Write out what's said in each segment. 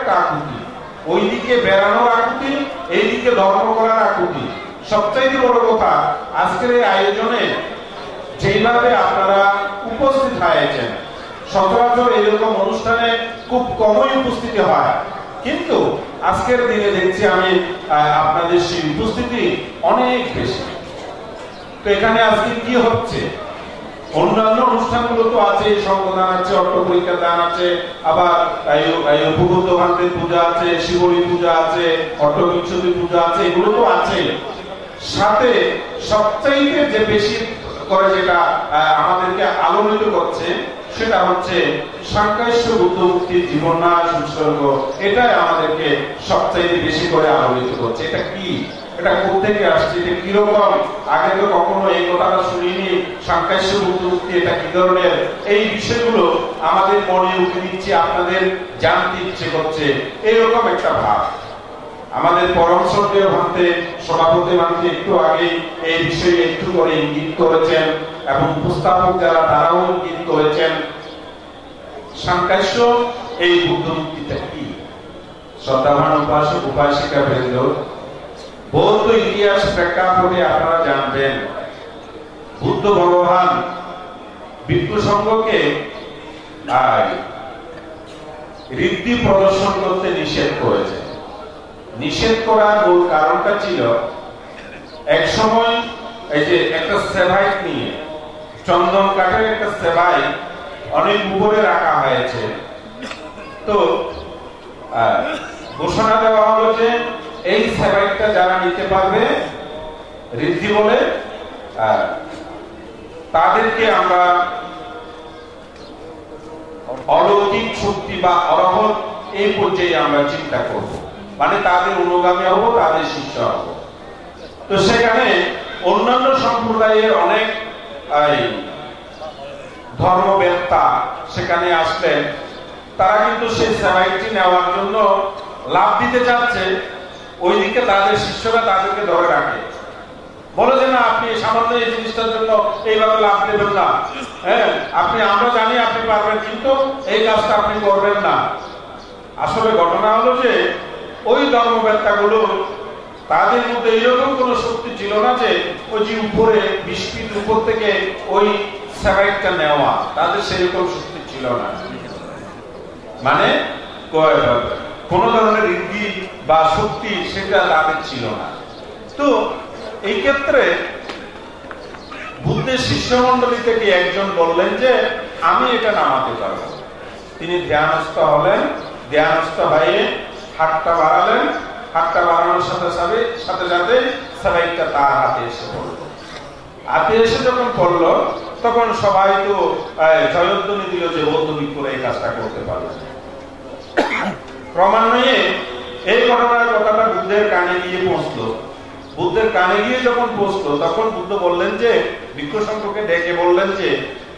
একটা আকুতি, ওইদিকে বেড়ানোর আকুতি, এইদিকে ধর্ম করার আকুতি। সবচাইতে বড় কথা, আজকের এই আয়োজনে যেভাবে আপনারা উপস্থিত হয়েছেন, সচরাচর এরকম অনুষ্ঠানে খুব কমই উপস্থিতি হয়, কিন্তু আজকের দিনে দেখছি আমি আপনাদের সেই উপস্থিতি অনেক বেশি। তো এখানে আজকে কি হচ্ছে? অন্যান্য অনুষ্ঠানগুলো তো আছে, সংগদান আছে, অট্ট পরীক্ষা দান আছে, আবার ভূগোত্তভান্তের পূজা আছে, শিবরী পূজা আছে, অট্টবিংশতি পূজা আছে, এগুলো তো আছে। সাথে সবচাইতে যে বেশি করে যেটা আমাদেরকে আলোড়িত করছে সেটা হচ্ছে সাংখ্যাস্য বুদ্ধমুক্তির জীবনাশ উৎসর্গ। এটাই আমাদেরকে সবচাইতে বেশি করে আলোড়িত করছে। এটা কি, এটা কোথেকে আসছে, এটা কিরকম? আগে তো কখনো এই কথাটা শুনিনি। সাংখ্যাস্য বুদ্ধমুক্তি এটা কি ধরনের? এই বিষয়গুলো আমাদের মনে উঠে দিচ্ছে, আপনাদের জানতে ইচ্ছে করছে, এরকম একটা ভাব। আমাদের পরম শ্রদ্ধেয় ভান্তে সভাপতি ভান্তে একটু আগে এই বিষয়ে একটু করে ইঙ্গিত করেছেন, এবং উপস্থাপক যারা তারাও ইঙ্গিত করেছেন। সাংখ্যাস্য এই বুদ্ধমুক্তিটা কি? শ্রদ্ধাবান উপাসক উপাসিকা বৃন্দ, বৌদ্ধ ইতিহাস প্রেক্ষাপটে আপনারা জানবেন বুদ্ধ ভগবান ভিক্ষু সংঘকে ঋদ্ধি প্রদর্শন করতে নিষেধ করেছে। নিষেধ করার মূল কারণটা ছিল, এক সময় এই যে একটা সেবাইট নিয়ে, চন্দন কাঠের একটা সেবাইট অনেক উপরে রাখা হয়েছে। তো ঘোষণা দেওয়া হলো যে এই সেবাইটটা যারা নিতে পারবে ঋদ্ধি বলে, তাদেরকে আমরা অলৌকিক শক্তি বা অরহত এই পর্যায়ে আমরা চিন্তা করব, মানে তাদের অনুগামী হব, তাদের শিষ্য হব। তো সেখানে অন্যান্য সম্প্রদায়ের অনেক ধর্মবেত্তা সেখানে আসলেন। তারা কিন্তু সেই সেবাইটটি নেওয়ার জন্য লাভ দিতে চাচ্ছে, ওইদিকে তাদের শিষ্যরা তাদেরকে ধরে রাখে, বলে যে না, আপনি সামান্য এই জিনিসটার জন্য এইভাবে লাভ দেবেন না। হ্যাঁ, আপনি, আমরা জানি আপনি পারবেন, কিন্তু এই কাজটা আপনি করবেন না। আসলে ঘটনা হলো যে ওই ধর্মবেত্তাগুলো, তাদের মধ্যে এইরকম কোনো শক্তি ছিল না যে ওই যে উপরে 20 ফিট উপর থেকে ওই সেবাইটটা নেওয়া, তাদের সেরকম শক্তি ছিল না। মানে কোন ধরনের ঋদ্ধি বা শক্তি সেটা তাদের ছিল না। তো এই ক্ষেত্রে বুদ্ধের শিষ্যমণ্ডলী থেকে একজন বললেন যে আমি এটা নামাতে পারবো। তিনি ধ্যানস্থ হলেন, ধ্যানস্থ হয়ে হাতটা বাড়ালেন, হাতটা বাড়ানোর সাথে সাথে সেবাইটটা তার হাতে এসে পড়ল। হাতে এসে যখন পড়ল, তখন সবাই তো জয়ধ্বনি দিল যে বৌদ্ধ ভিক্ষুরা এই কাজটা করতে পারবে। ক্রমান্বয়ে এই ঘটনার কথাটা বুদ্ধের কানে গিয়ে পৌঁছলো। বুদ্ধের কানে গিয়ে যখন পৌঁছলো, তখন বুদ্ধ বললেন যে, ভিক্ষু সংঘকে ডেকে বললেন যে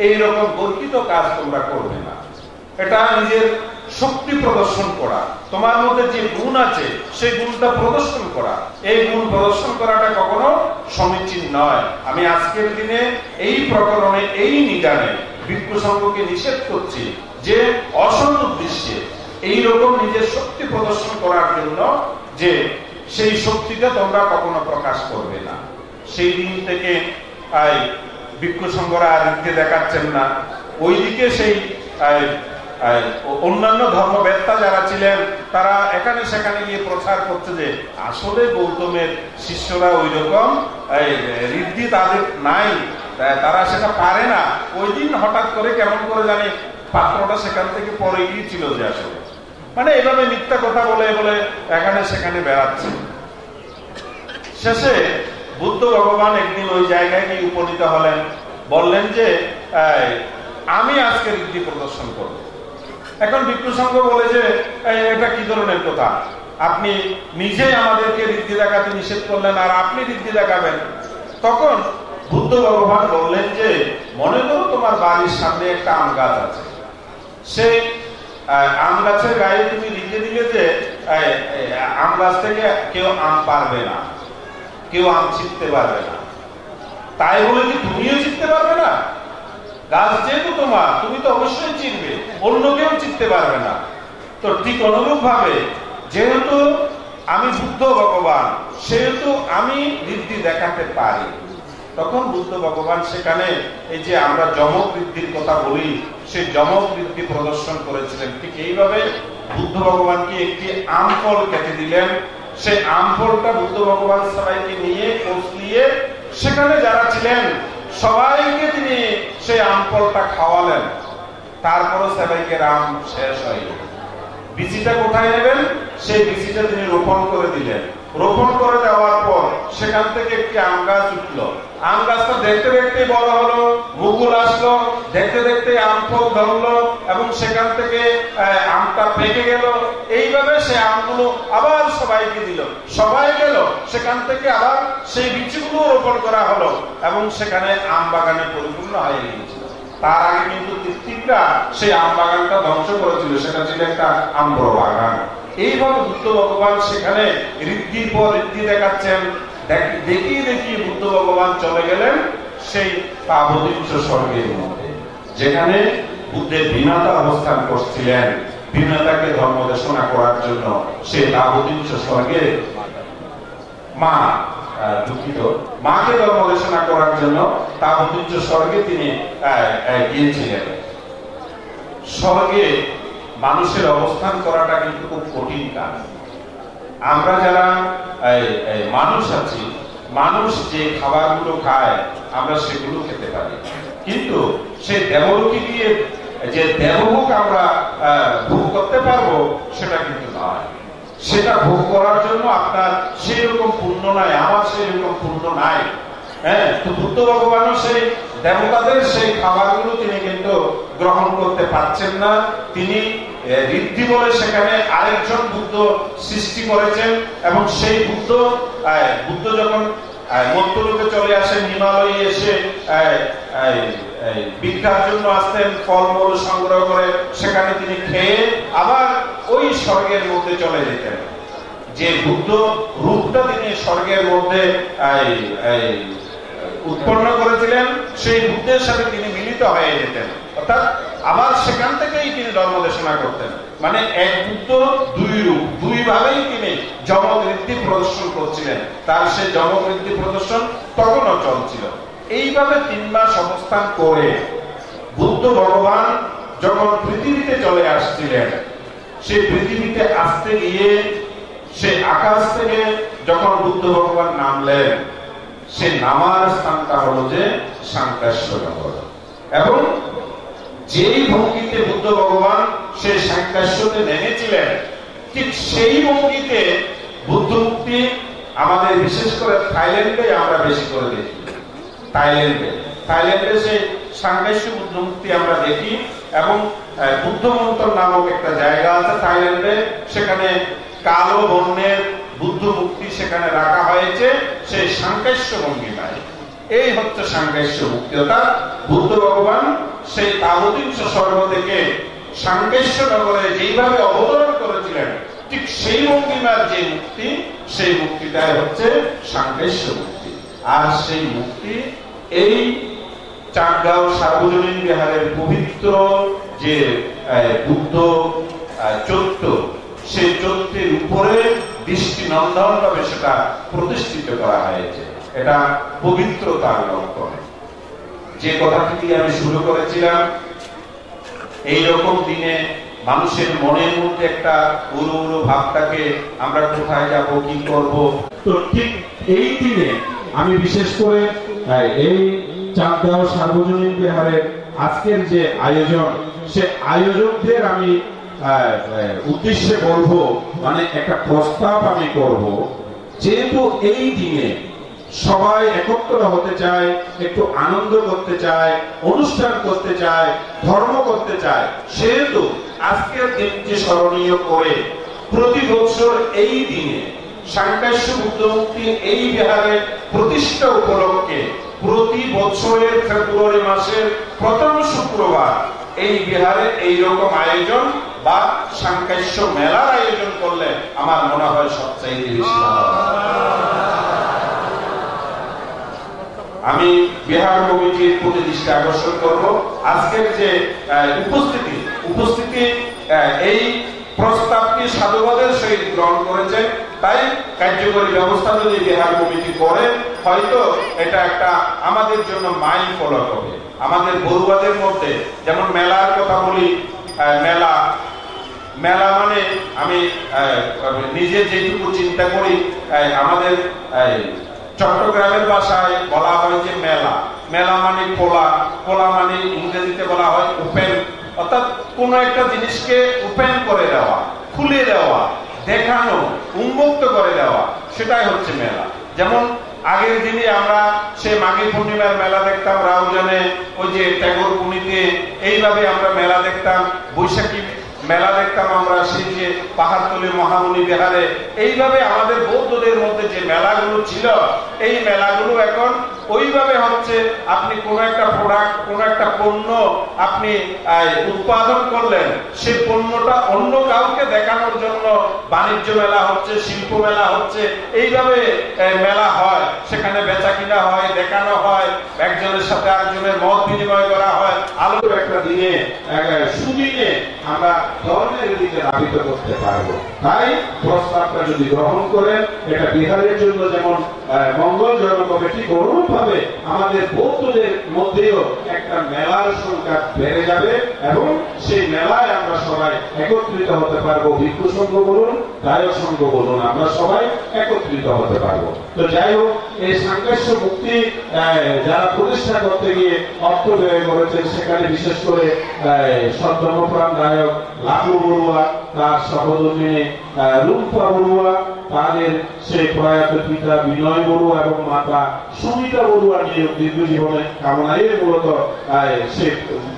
এইরকম গর্হিত কাজ তোমরা করবে না। এটা নিজের শক্তি প্রদর্শন করা, তোমার মধ্যে যে গুণ আছে সেই গুণটা প্রদর্শন করা, এই গুণ প্রদর্শন করাটা কখনো সমীচীন নয়। আমি আজকের দিনে এই প্রকরণে, এই নিদানে ভিক্ষু সংঘকে নিষেধ করছি যে অসৎ উদ্দেশ্যে এইরকম নিজের শক্তি প্রদর্শন করার জন্য যে সেই শক্তিটা তোমরা কখনো প্রকাশ করবে না। সেই দিন থেকে ভিক্ষু সংঘরা আর ঋদ্ধি দেখাচ্ছেন না। ওইদিকে সেই অন্যান্য ধর্মবেত্তা যারা ছিলেন, তারা এখানে সেখানে গিয়ে প্রচার করছে যে আসলে গৌতমের শিষ্যরা ওই রকম ঋদ্ধি তাদের নাই, তারা সেটা পারে না। ওই দিন হঠাৎ করে কেমন করে জানি পাত্রটা সেখান থেকে পরে গিয়েছিল যে আসলে, মানে এভাবে মিথ্যা কথা বলে বলে এখানে সেখানে বেড়াচ্ছে। শেষে বুদ্ধ ভগবান একদিন ওই জায়গায় গিয়ে উপনীত হলেন, বললেন যে আমি আজকে ঋদ্ধি প্রদর্শন করব। এখন ভিক্ষু সংঘ বলে যে এটা কি ধরনের কথা, আপনি নিজেই আমাদেরকে ঋদ্ধি দেখাতে নিষেধ করলেন, আর আপনি ঋদ্ধি দেখাবেন। তখন বুদ্ধ ভগবান বললেন যে মনে করো তোমার বাড়ির সামনে একটা আম গাছ আছে, সেই আম গাছের গায়ে তুমি লিখে দিলে যে আম গাছ থেকে কেউ আম পারবে না, কেউ আম ছিঁড়তে পারবে না। তাই বলে কি তুমিও ছিঁড়তে পারবে না? গাছ যেহেতু তোমার, তুমি তো অবশ্যই চিনবে, অন্য কেউ চিনতে পারবে না। তো ঠিক অনুরূপ ভাবে যেহেতু আমি বুদ্ধ ভগবান, সেহেতু আমি ঋদ্ধি দেখাতে পারি। তখন বুদ্ধ ভগবান সেখানে এই যে আমরা যমক ঋদ্ধির কথা বলি, সেই যমক ঋদ্ধি প্রদর্শন করেছিলেন। ঠিক এইভাবে বুদ্ধ ভগবানকে একটি আম ফল কেটে দিলেন। সেই আম ফলটা বুদ্ধ ভগবান সবাইকে নিয়ে কচলিয়ে সেখানে যারা ছিলেন সবাইকে তিনি সেই আম ফলটা খাওয়ালেন। তারপরও সবাইকে রাম শেষ হয়ে গেল। বীজটা কোথায় নেবেন? সেই বীজটা তিনি রোপণ করে দিলেন। রোপণ করে দেওয়ার পর সেখান থেকে একটি আম গাছ উঠলো। আম গাছটা দেখতে দেখতে বড় হলো, মুকুল আসলো, দেখতে দেখতে আম ফল ধরলো এবং সেখান থেকে আমটা পেকে গেল। এইভাবে সে আমগুলো আবার সবাইকে দিল, সবাই গেল, সেখান থেকে আবার সেই বীজগুলো রোপণ করা হলো এবং সেখানে আম বাগানে পরিপূর্ণ হয়ে গিয়েছিল। তার আগে কিন্তু তিত্তিকরা সেই আম বাগানটা ধ্বংস করেছিল, সেটা ছিল একটা আম্র বাগান। এইভাবে বুদ্ধ ভগবান সেখানে ঋদ্ধির পর ঋদ্ধি দেখাচ্ছেন। দেখিয়ে দেখিয়ে বুদ্ধ ভগবান চলে গেলেন সেই তাবতীর্থ স্বর্গের মধ্যে, যেখানে বুদ্ধের বিমাতা অবস্থান করছিলেন। বিমাতাকে ধর্ম দেশনা করার জন্য সেই তাবতীর্থ স্বর্গে মা দুঃখিত মাকে ধর্ম দেশনা করার জন্য তাবতীর্থ স্বর্গে তিনি গিয়েছিলেন। স্বর্গে মানুষের অবস্থান করাটা কিন্তু খুব কঠিন কাজ। আমরা যারা মানুষ আছি, মানুষ যে খাবারগুলো খায় আমরা সেগুলো খেতে পারি, কিন্তু সেই দেবলোকে গিয়ে যে দেবভোগ আমরা ভোগ করতে পারবো সেটা কিন্তু নয়। সেটা ভোগ করার জন্য আপনার সেই রকম পুণ্য নাই, আমার সেই রকম পুণ্য নাই। হ্যাঁ, তো বুদ্ধ ভগবানও সেই দেবতাদের সেই খাবারগুলো তিনি কিন্তু গ্রহণ করতে পারছেন না। তিনি ঋদ্ধি বলে সেখানে আরেকজন বুদ্ধ সৃষ্টি করেছেন এবং সেই বুদ্ধ যখন মধ্যলোকে চলে আসেন, হিমালয়ে এসে ভিক্ষার জন্য আসতেন, ফলমূল সংগ্রহ করে সেখানে তিনি খেয়ে আবার ওই স্বর্গের মধ্যে চলে যেতেন। যে বুদ্ধ রূপটা তিনি স্বর্গের মধ্যে উৎপন্ন করেছিলেন, সেই বুদ্ধের সাথে তিনি মিলিত হয়ে যেতেন, অর্থাৎ আবার সেখান থেকেই তিনি ধর্ম দেশনা করতেন। মানে এক বুদ্ধ দুই রূপ, দুই ভাবেই তিনি যমক ঋদ্ধি প্রদর্শন করছিলেন। তার সেই যমক ঋদ্ধি প্রদর্শন তখনও চলছিল। এইভাবে 3 মাস অবস্থান করে বুদ্ধ ভগবান যখন পৃথিবীতে চলে আসছিলেন, সেই পৃথিবীতে আসতে গিয়ে সেই আকাশ থেকে যখন বুদ্ধ ভগবান নামলেন, সে নামার স্থানটা হলো যে সাংকাশ্যনগর। এবং যেই ভঙ্গিতে বুদ্ধ ভগবান সেই সাংকাশ্যতে নেমেছিলেন, ঠিক সেই ভঙ্গিতে বুদ্ধ মুক্তি আমাদের বিশেষ করে থাইল্যান্ডে আমরা বেশি করে দেখি। থাইল্যান্ডে সেই সাংকাশ্য বুদ্ধ মুক্তি আমরা দেখি। এবং বুদ্ধ মন্থন নামক একটা জায়গা আছে থাইল্যান্ডে, সেখানে কালো বর্ণের বুদ্ধ মুক্তি সেখানে রাখা হয়েছে সেই সাংকাশ্য ভঙ্গিমায়। এই হচ্ছে সাংকাশ্য মুক্তি, অর্থাৎ বুদ্ধ ভগবান সেই তাবতীর্থ স্বর্গ থেকে সাংকাশ্য নগরে যেইভাবে অবতরণ করেছিলেন, ঠিক সেই ভঙ্গিমার যে মুক্তি, সেই মুক্তিটাই হচ্ছে সাংকাশ্য মুক্তি। আর সেই মুক্তি এই চাকগাঁও সার্বজনীন বিহারের পবিত্র যে বুদ্ধ চত্বর, সেই চত্বরের উপরে দৃষ্টি নন্দন ভাবে সেটা প্রতিষ্ঠিত করা হয়েছে। এটা পবিত্রতার লক্ষণ। যে কথাটি দিয়ে আমি শুরু করেছিলাম, এইরকম দিনে মানুষের মনের মধ্যে একটা উড়ু উড়ু ভাবটাকে আমরা কোথায় যাব, কি করব, তো ঠিক এই দিনে আমি বিশেষ করে এই চাকগাঁও সার্বজনীন বিহারের আজকের যে আয়োজন, সে আয়োজকদের আমি উদ্দেশ্যে বলবো, মানে একটা প্রস্তাব আমি করব, যেহেতু এই দিনে সবাই একত্র হতে চায়, একটু আনন্দ করতে চায়, অনুষ্ঠান করতে চায়, ধর্ম করতে চায়, সেহেতু আজকের দিনটি স্মরণীয় করে প্রতি বছর এই দিনে সাংকাশ্য বুদ্ধ মুক্তির এই বিহারের প্রতিষ্ঠা উপলক্ষে প্রতি বছরের ফেব্রুয়ারি মাসের প্রথম শুক্রবার এই বিহারে এইরকম আয়োজন বা সাংকাশ্য মেলার আয়োজন করলে আমার মনে হয় সবচাইতে বেশি ভালো। আমি বিহার কমিটির প্রতি দৃষ্টি আকর্ষণ করব, আজকের যে উপস্থিতি এই প্রস্তাবটি সাধুবাদের সহিত গ্রহণ করেছেন। তাই কার্যকরী ব্যবস্থা যদি বিহার কমিটি করে, হয়তো এটা একটা আমাদের জন্য মাইল ফলক হবে। আমাদের বড়ুয়াদের মধ্যে যেমন মেলার কথা বলি, মেলা মানে আমি নিজে যেটুকু চিন্তা করি, আমাদের চট্টগ্রামের ভাষায় বলা হয় যে মেলা মানে খোলা মানে ইংরেজিতে বলা হয় ওপেন, অর্থাৎ কোন একটা জিনিসকে ওপেন করে দেওয়া, খুলে দেওয়া, দেখানো, উন্মুক্ত করে দেওয়া, সেটাই হচ্ছে মেলা। যেমন আগের দিনে আমরা সে মাঘী পূর্ণিমার মেলা দেখতাম রাউজানে, ওই যে ট্যাগরকুনিতে, এইভাবে আমরা মেলা দেখতাম। বৈশাখী মেলা দেখতাম আমরা সেই যে পাহাড়তলী মহামুনি বিহারে। এইভাবে আমাদের বৌদ্ধদের মধ্যে যে মেলাগুলো ছিল, এই মেলাগুলো এখন ওইভাবে হচ্ছে আপনি কোন একটা প্রোডাক্ট, কোন একটা পণ্য আপনি উৎপাদন করলেন, সেই পণ্যটা অন্য কাউকে দেখানোর জন্য বাণিজ্য মেলা হচ্ছে, শিল্প মেলা হচ্ছে, এইভাবে মেলা হয়। সেখানে বেচা কিনা হয়, দেখানো হয়, একজনের সাথে আরেকজনের মত বিনিময় করা হয়। আলোর একটা দিনে সুদিনে আমরা ধর্মের দিকে ধাবিত করতে পারবো। তাই প্রস্তাবটা যদি গ্রহণ করেন, এটা বিহারের জন্য যেমন মঙ্গলজনক হবে, ঠিক অনুরূপভাবে আমাদের বৌদ্ধদের মধ্যেও একটা মেলার সংখ্যা বেড়ে যাবে এবং সেই মেলায় আমরা সবাই একত্রিত হতে পারবো। ভিক্ষু সংঘ বলুন, দায় সংঘ বলুন, আমরা সবাই একত্রিত হতে পারবো। তো যাই হোক, এই সাংঘর্ষ মুক্তি যারা প্রতিষ্ঠা করতে গিয়ে অর্থ ব্যয় করেছেন, সেখানে বিশেষ করে সদ্ধর্মপ্রাণ নায়ক লালু বড়ুয়া, তার সহধর্মিনী রুম্পা বড়ুয়া, তাদের সেই প্রয়াত পিতা বিনয় বড়ুয়া এবং মাতা সুমিতা বড়ুয়া নিয়ে দীর্ঘ জীবনের কামনায় মূলত সে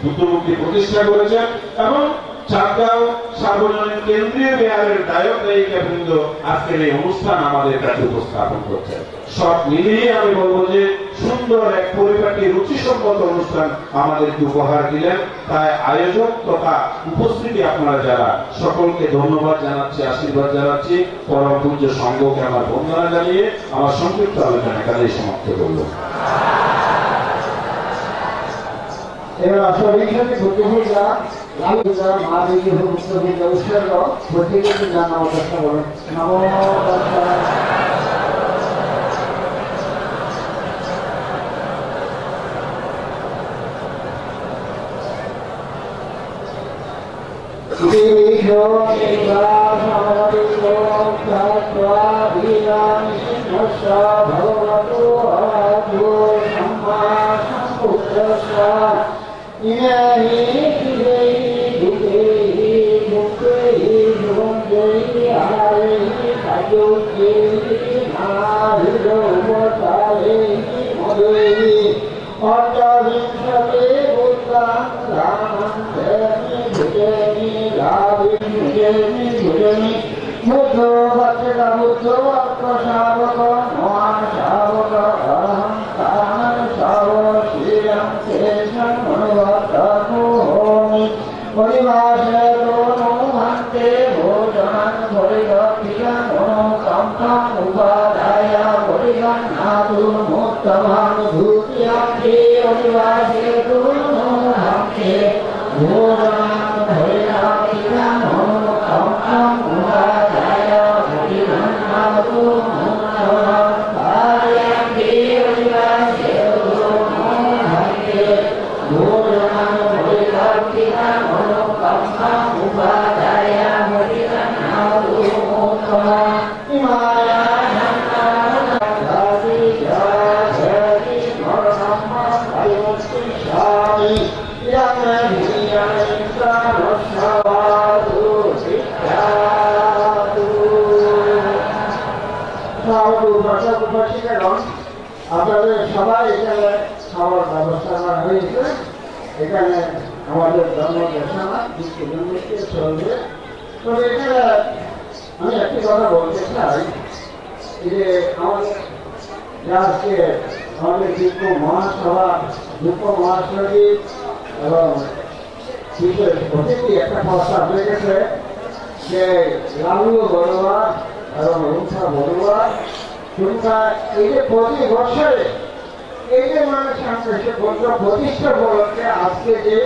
বুদ্ধমুক্তি প্রতিষ্ঠা করেছেন। এবং চাঁদগাঁও সার্বজনীন কেন্দ্রীয় বিহারের দায়ক দায়িকা বৃন্দ আজকের এই অনুষ্ঠান আমাদের কাছে উপস্থাপন করছেন। সব মিলিয়ে আমি বলবো যে সুন্দর এক পরিপাটি রুচিসম্মত অনুষ্ঠান আমাদেরকে উপহার দিলেন। তাই আয়োজক তথা উপস্থিতি আপনারা যারা, সকলকে ধন্যবাদ জানাচ্ছি, আশীর্বাদ জানাচ্ছি। পরম পূজ্য সংঘকে আমার বন্দনা জানিয়ে আমার সংক্ষিপ্ত আলোচনা এখানেই সমাপ্ত করল। এবার অসবিখ্যাত বুদ্ধিজীবীরা লালুজা মহাবীর মুক্তবীর ঐশ্বর্য প্রত্যেকের নাম অবস্থা বলেন। নমো আপনাদের সবাই এখানে খাওয়ার ব্যবস্থা করা হয়েছে। এখানে আমাদের ধর্ম দেশনা চলবে। তবে এখানে আমি একটি কথা বলতে চাই যে আমাদের আজকে আমাদের দুঃখ মহাসভা, দুঃখ মহাসভী এবং প্রতিটি একটা প্রস্তাব রেখেছে যে লালু বড়ুয়া এবং রুম্পা বড়ুয়া তোমরা এই যে প্রতি বছরে এই যে মানুষ প্রতিষ্ঠা উপলক্ষে আজকে যে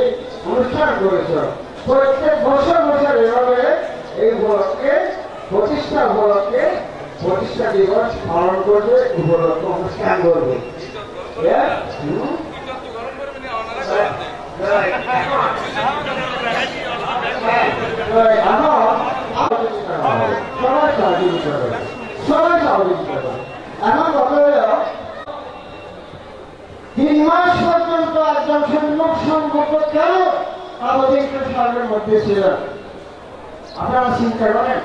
অনুষ্ঠান করেছ, প্রত্যেক বছর বছর এভাবে এই উপলক্ষে প্রতিষ্ঠা উপলক্ষে প্রতিষ্ঠা দিবস পালন করবে, উপলক্ষে অনুষ্ঠান করবে। সবাই সহযোগিতা করে। এখন কথা হলো 3 মাস পর্যন্ত একজন সম্মুখ সম্পর্ক কেন আমাদের সরকারের মধ্যে ছিল? আপনারা চিন্তা করেন,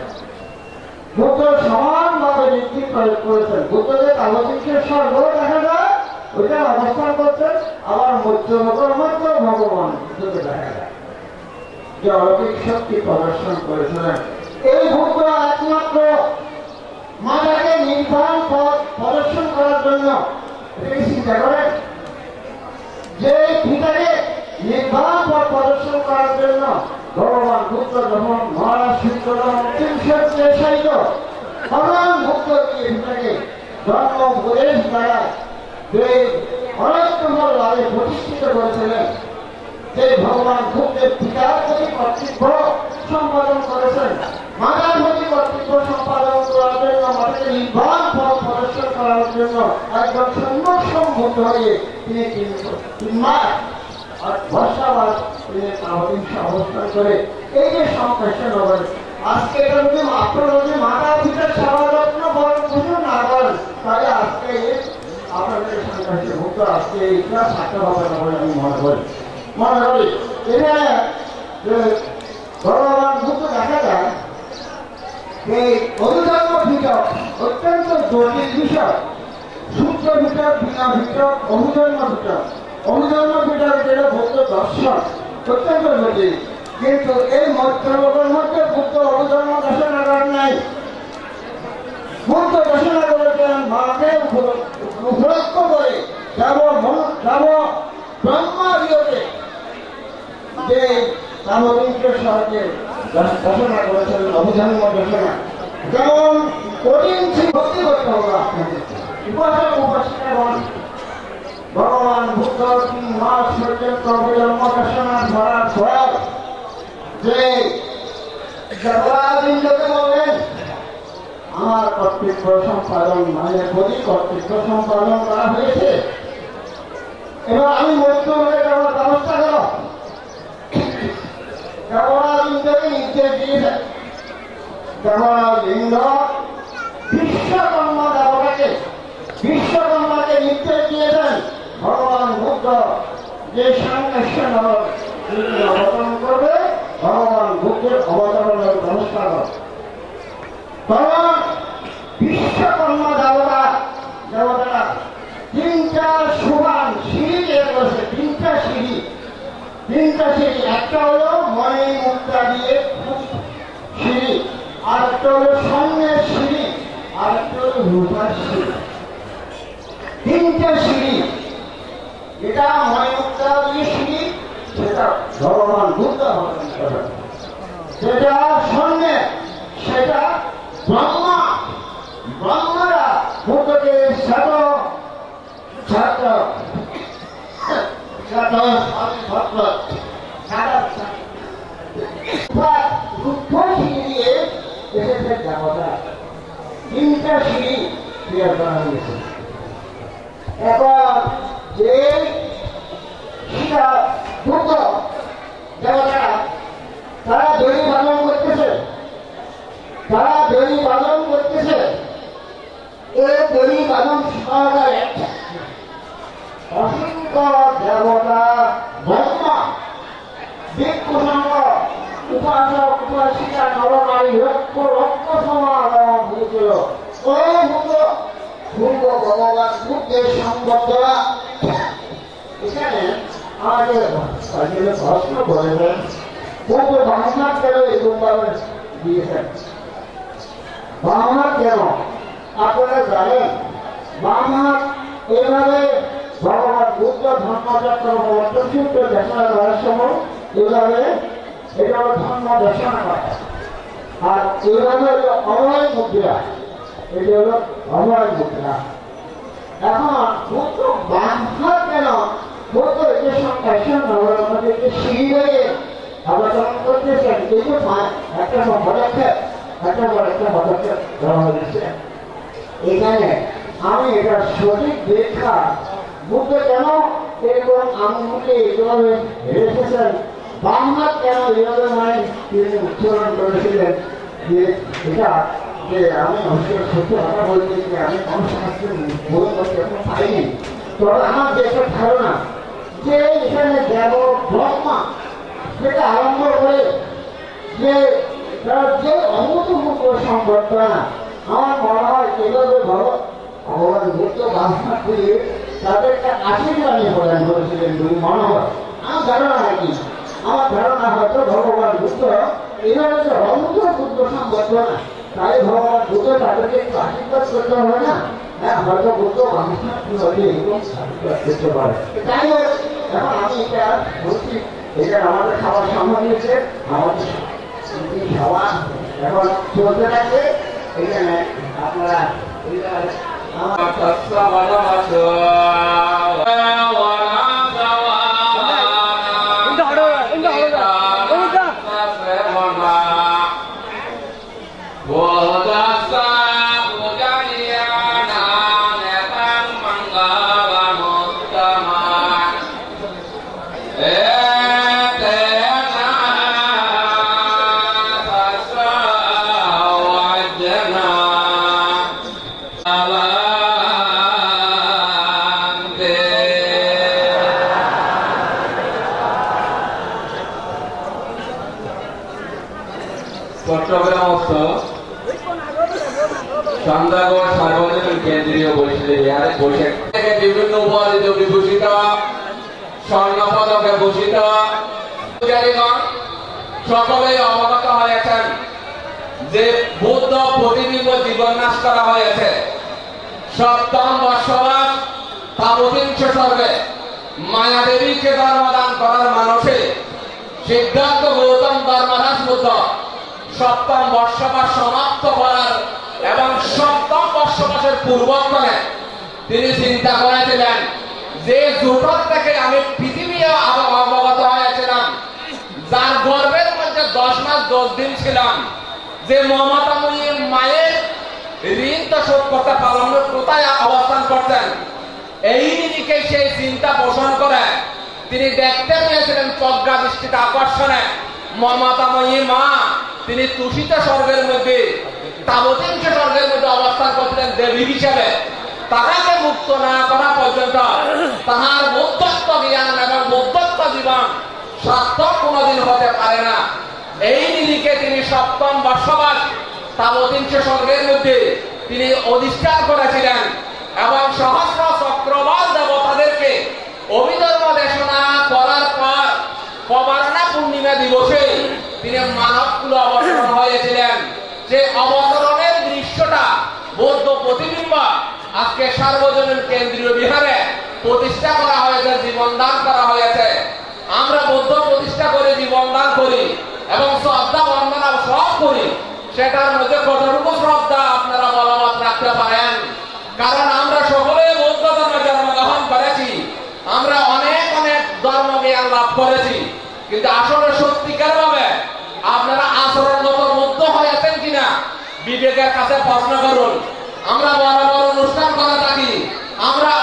বুদ্ধ সমানভাবে নীতি প্রয়োগ করেছেন। বুদ্ধদের আবদিকের স্বর্গ দেখা যায়, ওইটা অবস্থান করছেন, আবার মধ্যমকর মধ্যে ভগবান বুদ্ধকে দেখা যায় যে অলৌকিক শক্তি প্রদর্শন করেছিলেন। এই বুদ্ধ একমাত্র মাতাকে নির্বাণ পথ প্রদর্শন করার জন্য, চিন্তা করেন, যে পিতাকে নির্বাণ পথ প্রদর্শন করার জন্য ভগবান বুদ্ধ যখন মহারাজ সূত্র ভগবান বুদ্ধ পিতাকে জন্ম উপদেশ দ্বারা যে অনন্তমল লাভে প্রতিষ্ঠিত করেছিলেন, যে ভগবান বুদ্ধের পিতার প্রতি কর্তব্য সম্পাদন করেছেন, মাতার প্রতি কর্তব্য সম্পাদন করার জন্য, মাতাকে নির্বাণ পথ প্রদর্শন করার জন্য একজন সম্মুখ সম্বুদ্ধ হয়ে তিনি 3 মাস বর্ষাবাদ তিনি অবস্থান করে এই যে সংকর্ষণ হবে। আজকে এটা যদি আপনারা যদি মাতা পিতার সেবা যত্ন পোষণ না করেন, তাহলে আজকে আপনাদের সংকর্ষণ মুক্ত আজকে এইটা থাকতে হবে না বলে আমি মনে করি। এটা ভগবান বুদ্ধ দেখা যায় যে অনুধর্ম ভিতর অত্যন্ত জটিল বিষয়, সূত্র ভিতর, বিনা ভিতর, অনুধর্ম ভিতর। অনুধর্ম ভিতর যেটা বুদ্ধ দর্শন অত্যন্ত জটিল, কিন্তু এই মধ্যলোকের মধ্যে বুদ্ধ অনুধর্ম দর্শন করেন নাই। বুদ্ধ দর্শন করেছেন মাকে উপলক্ষ করে যাব ব্রহ্মাদিকে যে রামলিঙ্গের সঙ্গে দর্শনা করেছেন, অভিধর্ম দর্শনা। যেমন কঠিন ভক্তি করতে হবে আপনাদের, উপাসক উপাসিকাগণ ভগবান বুদ্ধ 3 মাস পর্যন্ত অভিধর্ম দর্শনা করার পর যে দেবরাজকে বললেন আমার কর্তব্য সম্পাদন, মানে প্রতি কর্তব্য সম্পাদন করা হয়েছে, এবার আমি মধ্য হয়ে যাওয়ার ব্যবস্থা করো। দেবরাজকে নির্দেশ দিয়েছেন। দেবরাজ বিশ্বকর্মাকে নির্দেশ দিয়েছেন ভগবান বুদ্ধ যে সংকর্ষণ অবতরণ করবে, ভগবান বুদ্ধের অবতরণের ব্যবস্থা করে। তখন বিশ্বকর্মা দেবতারা 3টা সুবান সিঁড়ি তৈরি করেছে। 3টা সিঁড়ি, একটা হলো মনে মুক্তা দিয়ে সিঁড়ি, আর একটা হলো স্বর্ণের সিঁড়ি, আর একটা হলো রূপার সিঁড়ি। 3টা সিঁড়ি, এটা মনে মুক্তা দিয়ে সিঁড়ি, সেটা ভগবান বুদ্ধ অবতরণ করে। যেটা স্বর্ণের, সেটা ব্রহ্মারা বুদ্ধকে দিয়ে এসেছে দেবতা। 3টা সিঁড়ি ক্রিয়া করা হয়েছে। এখন যে বুদ্ধ দেবতারা তারা দড়ি পালন করতেছে, এই দড়ি পালন সহকারে অসংখ্য দেবতা, ব্রহ্মা, ভিক্ষুসঙ্গ, উপাসক, উপাসিকা, নরনারী লক্ষ সমাগম হয়েছিল। ওই পূর্ব ভগবান বুদ্ধের সম্বন্ধরা এখানে আমাদের প্রশ্ন করেছেন, পূর্ব ভগবান কেন এই বৃন্দাবন দিয়েছেন? ভগবান কেন আপনারা জানেন? ভগবান এইভাবে ভগবান বুদ্ধ ধর্মচক্র প্রবর্তন সূত্র দেশনা করার সময় এইভাবে এটা ধর্ম দেশনা করা, আর এইভাবে হল অভয় মুদ্রা, এটা হল অভয় মুদ্রা। এখন বুদ্ধ বাম হাত কেন? বুদ্ধ যে সংখ্যা সিঁড়ি হয়ে আলোচনা করতেছেন, কিন্তু একটা পদক্ষেপ দেওয়া হয়েছে। এখানে আমি এটা সঠিক ব্যাখ্যা বুদ্ধ কেন এরকম আঙুলকে এইভাবে রেখেছেন, বাম হাত কেন এইভাবে মানে তিনি উচ্চারণ করেছিলেন, যে এটা যে আমি মানুষের সত্য কথা বলতে আমি মানুষকে বই করতে পাইনি। তবে আমার যে একটা ধারণা যে এখানে দেব ব্রহ্মা সেটা আরম্ভ করে যে তার যে অমূর্ত সংবর্ধনা, আমার মনে হয় এভাবে ভগবান বুদ্ধ বাসনা করে তাদেরকে আশীর্বাদী প্রদান করেছিলেন বলে মনে হয়। আমার ধারণা কি, আমার ধারণা হয়তো ভগবান বুদ্ধ এভাবে যে অমূর্ত বুদ্ধ সংবর্ধনা, তাই ভগবান বুদ্ধ তাদেরকে একটু আশীর্বাদ করতে হবে না? হ্যাঁ, হয়তো বুদ্ধ বাসনা কিভাবে এরকম আশীর্বাদ করতে পারে। তাই হোক, এখন আমি এটা বলছি, এটা আমাদের খাবার সম্ভব হয়েছে, আমাদের খাওয়া এখন চলতে থাকবে। এখানে আপনারা চট্টগ্রাম সন্ধ্যাগড় সার্বজনীন কেন্দ্রীয় পরিষদ থেকে বিভিন্ন উপাধিতে বিভূষিত, স্বর্ণ পদকে ভূষিত সকলেই অবগত হয়েছেন যে বুদ্ধ প্রতিবিম্ব জীবন নাশ করা হয়েছে। সপ্তম বর্ষবাস তাবতীংশ স্বর্গে মায়াদেবীকে ধর্মদান করার মানসে সিদ্ধান্ত গৌতম ধর্মরাজ বুদ্ধ সপ্তম বর্ষবাস সমাপ্ত করার এবং সপ্তম বর্ষবাসের পূর্বক্ষণে তিনি চিন্তা করেছিলেন যে জোটর থেকে আমি পৃথিবী অবগত হয়েছিলাম, যার গর্ভের মধ্যে 10 মাস 10 দিন ছিলাম, যে মমতাময়ীর মায়ের ঋণ তো শোধ করতে পারলাম না, কোথায় অবস্থান করতেন, এই দিকে সেই চিন্তা পোষণ করে তিনি দেখতে পেয়েছিলেন প্রজ্ঞা দৃষ্টিতে আকর্ষণে মমতাময়ী মা তিনি তুষিত স্বর্গের মধ্যে তাবতীংশ স্বর্গের মধ্যে অবস্থান করছিলেন দেবী হিসেবে। তাহাকে মুক্ত না করা পর্যন্ত তাহার বুদ্ধত্ব জ্ঞান এবং বুদ্ধত্ব জীবন সার্থক কোনদিন হতে পারে না। এই নিরিখে তিনি সপ্তম বর্ষবাস তাবতীংশ স্বর্গের মধ্যে তিনি অধিষ্ঠান করেছিলেন এবং সহস্র চক্রবাল দেবতাদেরকে অভিধর্ম দেশনা করার পর পবারণা পূর্ণিমা দিবসে তিনি মানবকুলে অবতরণ হয়েছিলেন। যে অবতরণের দৃশ্যটা বৌদ্ধ প্রতিবিম্ব আজকে সার্বজনীন কেন্দ্রীয় বিহারে প্রতিষ্ঠা করা হয়েছে, জীবনদান করা হয়েছে। আমরা বৌদ্ধ প্রতিষ্ঠা করে জীবনদান করি এবং শ্রদ্ধা বন্দনা সব করি, সেটার মধ্যে কতটুকু শ্রদ্ধা আপনারা বলবৎ রাখতে পারেন? কারণ আমরা সকলে বৌদ্ধ ধর্মে জন্মগ্রহণ করেছি, আমরা অনেক অনেক ধর্ম জ্ঞান লাভ করেছি, কিন্তু আসলে সত্যিকার ভাবে আপনারা আচরণগত মুগ্ধ হয়েছেন কিনা বিবেকের কাছে প্রশ্ন করুন। আমরা বড় বড় অনুষ্ঠান করে থাকি, আমরা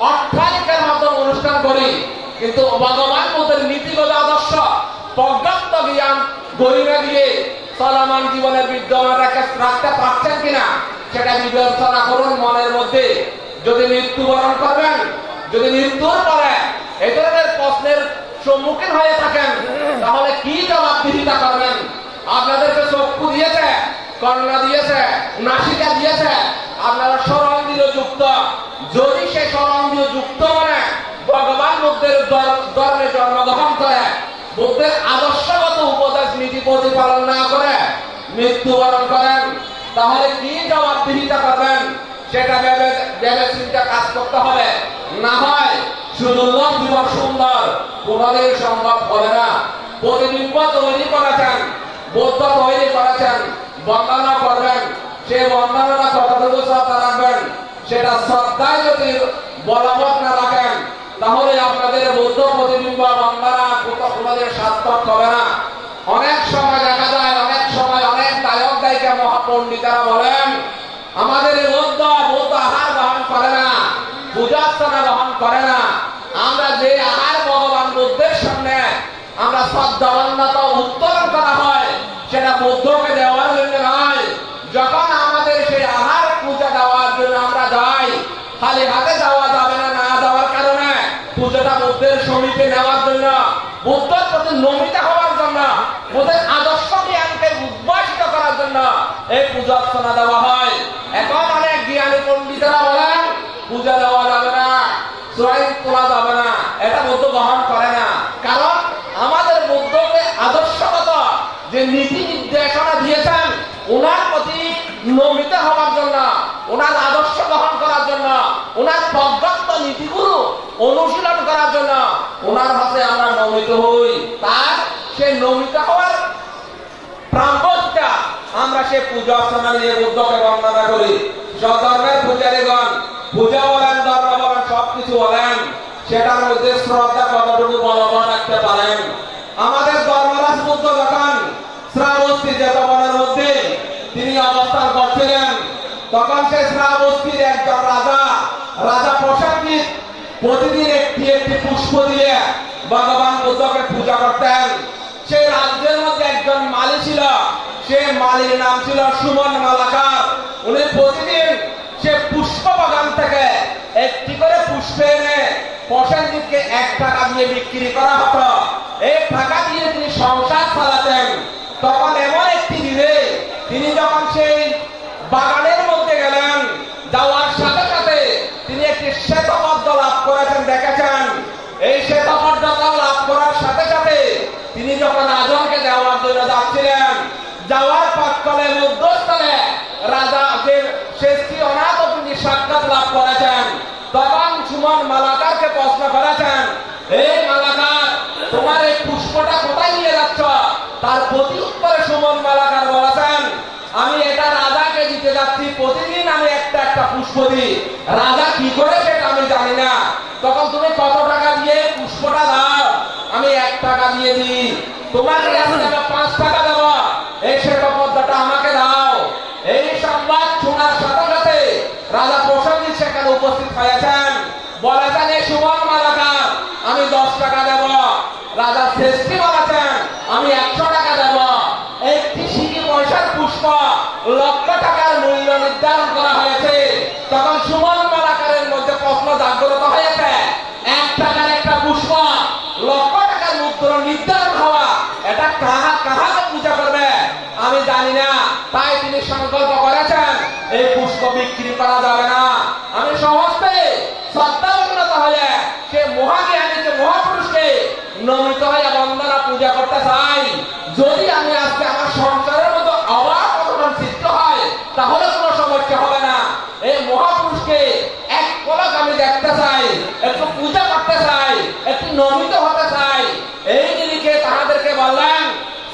অট্টালিকার মাধ্যমে অনুষ্ঠান করি, কিন্তু ভগবান বুদ্ধের নীতিগত আদর্শ প্রজ্ঞাত্ম জ্ঞান গরিবে দিয়ে চলমান জীবনের বিদ্যমান রাখতে পারছেন কিনা সেটা বিবেচনা করুন মনের মধ্যে। যদি মৃত্যুবরণ করবেন, যদি মৃত্যুর পরে এই ধরনের প্রশ্নের সম্মুখীন হয়ে থাকেন, তাহলে কি জবাবদিহিতা করবেন? আপনাদেরকে চক্ষু দিয়েছে, কর্ণ দিয়েছে, নাসিকা দিয়েছে, আপনারা স্মরণীয় যুক্ত। যদি সে স্মরণীয় যুক্ত মানে ভগবান বুদ্ধের ধর্মে জন্মগ্রহণ করে বুদ্ধের আদর্শগত উপদেশ নীতি প্রতিপালন না করে মৃত্যুবরণ করেন, তাহলে কি জবাবদিহিতা করবেন সেটা ভেবে চিন্তা কাজ করতে হবে। না হয় সুন্দর জীবন সুন্দর কোনদিন সম্ভব হবে না। প্রতিবিম্ব তৈরি করেছেন, বৌদ্ধ তৈরি করেছেন, বন্দনা করবেন, সেই বন্দনাটা কতটুকু শ্রদ্ধা রাখবেন সেটা শ্রদ্ধায় যদি বলবৎ না রাখেন, তাহলে আপনাদের বৌদ্ধ প্রতিবিম্ব বন্দনা কোনদিন সার্থক হবে না। অনেক সময় দেখা যায়, অনেক সময় অনেক গায়ক গায়িকা মহাপণ্ডিতেরা বলেন আমাদের বৌদ্ধ আহার গ্রহণ করে না, পূজার্চনা গ্রহণ করে না। আমরা যে আহার ভগবান বুদ্ধের সামনে আমরা শ্রদ্ধাবন্যতা উত্তোলন করা হয়, সেটা বুদ্ধকে দেওয়ার জন্য নয়। যখন আমাদের সেই আহার পূজা দেওয়ার জন্য আমরা যাই, খালি হাতে যাওয়া যাবে না। না যাওয়ার কারণে পূজাটা বুদ্ধের সমীপে নেওয়ার জন্য, বুদ্ধের প্রতি নমিত হওয়ার জন্য, বুদ্ধের আদর্শ জ্ঞানকে উদ্ভাসিত করার জন্য এই পূজা অর্চনা দেওয়া হয়। এখন অনেক জ্ঞানী পণ্ডিতেরা বলেন পূজা দেওয়া যাবে না, সোয়াইন তোলা যাবে না, এটা বুদ্ধ গ্রহণ করে না। কারণ আমাদের বুদ্ধকে আদর্শগত যে নীতি নির্দেশনা দিয়েছেন, ওনার প্রতি নমিত হওয়ার জন্য, ওনার আদর্শ গ্রহণ করার জন্য, ওনার প্রজ্ঞাত নীতিগুলো অনুশীলন করার জন্য ওনার হাতে আমরা নমিত হই। তার সেই নমিত হওয়ার প্রাম্পটা আমরা সে পূজা অর্চনা নিয়ে বুদ্ধকে বন্দনা করি। সব ধর্মের পূজারীগণ পূজা বলেন, ধর্ম বলেন, সবকিছু বলেন, সেটার মধ্যে শ্রদ্ধা কতটুকু বলবৎ রাখতে পারেন। আমাদের ধর্মরাজ বুদ্ধ যখন শ্রাবস্তী জেতবনের মধ্যে তিনি অবস্থান করছিলেন, তখন সে শ্রাবস্তীর একজন রাজা প্রসেনজিৎ প্রতিদিন একটি একটি পুষ্প দিয়ে ভগবান বুদ্ধকে পূজা করতেন। সেই রাজ্যের মধ্যে একজন মালি ছিল, সে মালির নাম ছিল সুমন মালাকার। উনি প্রতিদিন সে পুষ্প বাগান থেকে একটি করে পুষ্প এনে প্রসেনজিৎকে 1 টাকা দিয়ে বিক্রি করা হতো। এই টাকা দিয়ে তিনি সংসার চালাতেন। তখন এমন একটি দিনে তিনি যখন সেই বাগানের মধ্যে গেলেন, যাওয়ার সাথে সাথে তিনি একটি শ্বেতপদ্ম লাভ করেছেন, দেখেছেন। এই শ্বেতপদ্মটা লাভ করার সাথে সাথে তিনি যখন রাজনকে দেওয়ার জন্য যাচ্ছিলেন, যাওয়ার পথকালে মধ্যস্থলে রাজা যে শ্রেষ্ঠী অনাথ তিনি সাক্ষাৎ লাভ করেছেন। তখন সুমন মালাকারকে প্রশ্ন করেছেন, এই মালাকার, তোমার এই পুষ্পটা কোথায় নিয়ে যাচ্ছ? তার প্রতি উত্তরে সুমন মালাকার বলেছেন, আমি এটা রাজাকে দিতে যাচ্ছি, প্রতিদিন আমি একটা একটা পুষ্প দিই। রাজা কি করে সেটা আমি জানি না। তখন তুমি কত টাকা দিয়ে পুষ্পটা দাও? আমি 1 টাকা দিয়ে দিই। তোমাকে 5 টাকা দেব, এই শ্বেতপদ্মটা আমাকে দাও। এই সংবাদ শোনার সাথে সাথে রাজা প্রসেনজিৎ সেখানে উপস্থিত হয়েছেন। বলেছেন, এই সুমন মালাকার, আমি 10 টাকা দেব। রাজা শ্রেষ্ঠী বলেছেন, আমি 100 টাকা দেব। একটি সিকি পয়সার পুষ্প 1,00,000 টাকার মূল্য নির্ধারণ করা হয়েছে। তখন সুমন মালাকারের মধ্যে প্রশ্ন জাগ্রত হয়েছে, 1 টাকার একটা পুষ্প 1,00,000 টাকার মূল্য নির্ধারণ হওয়া, এটা কাহাকে পূজা করবে আমি জানি না। তাই তিনি সংকল্প করেছেন এই পুষ্প বিক্রি করা যাবে না। আমি সমস্তে শ্রদ্ধাবনত হয়ে সে মহাজ্ঞানী, যে মহাপুরুষকে নমিত হয়ে বন্দনা পূজা করতে চাই। যদি আমি আজকে আমার সংসারের মধ্যে অবাক অঘটন সৃষ্টি হয়, তাহলে কোনো সমস্যা হবে না। এই মহাপুরুষকে এক পলক আমি দেখতে চাই, একটু পূজা করতে চাই, একটু নমিত হতে চাই। এই নিরিখে তাহাদেরকে বললেন,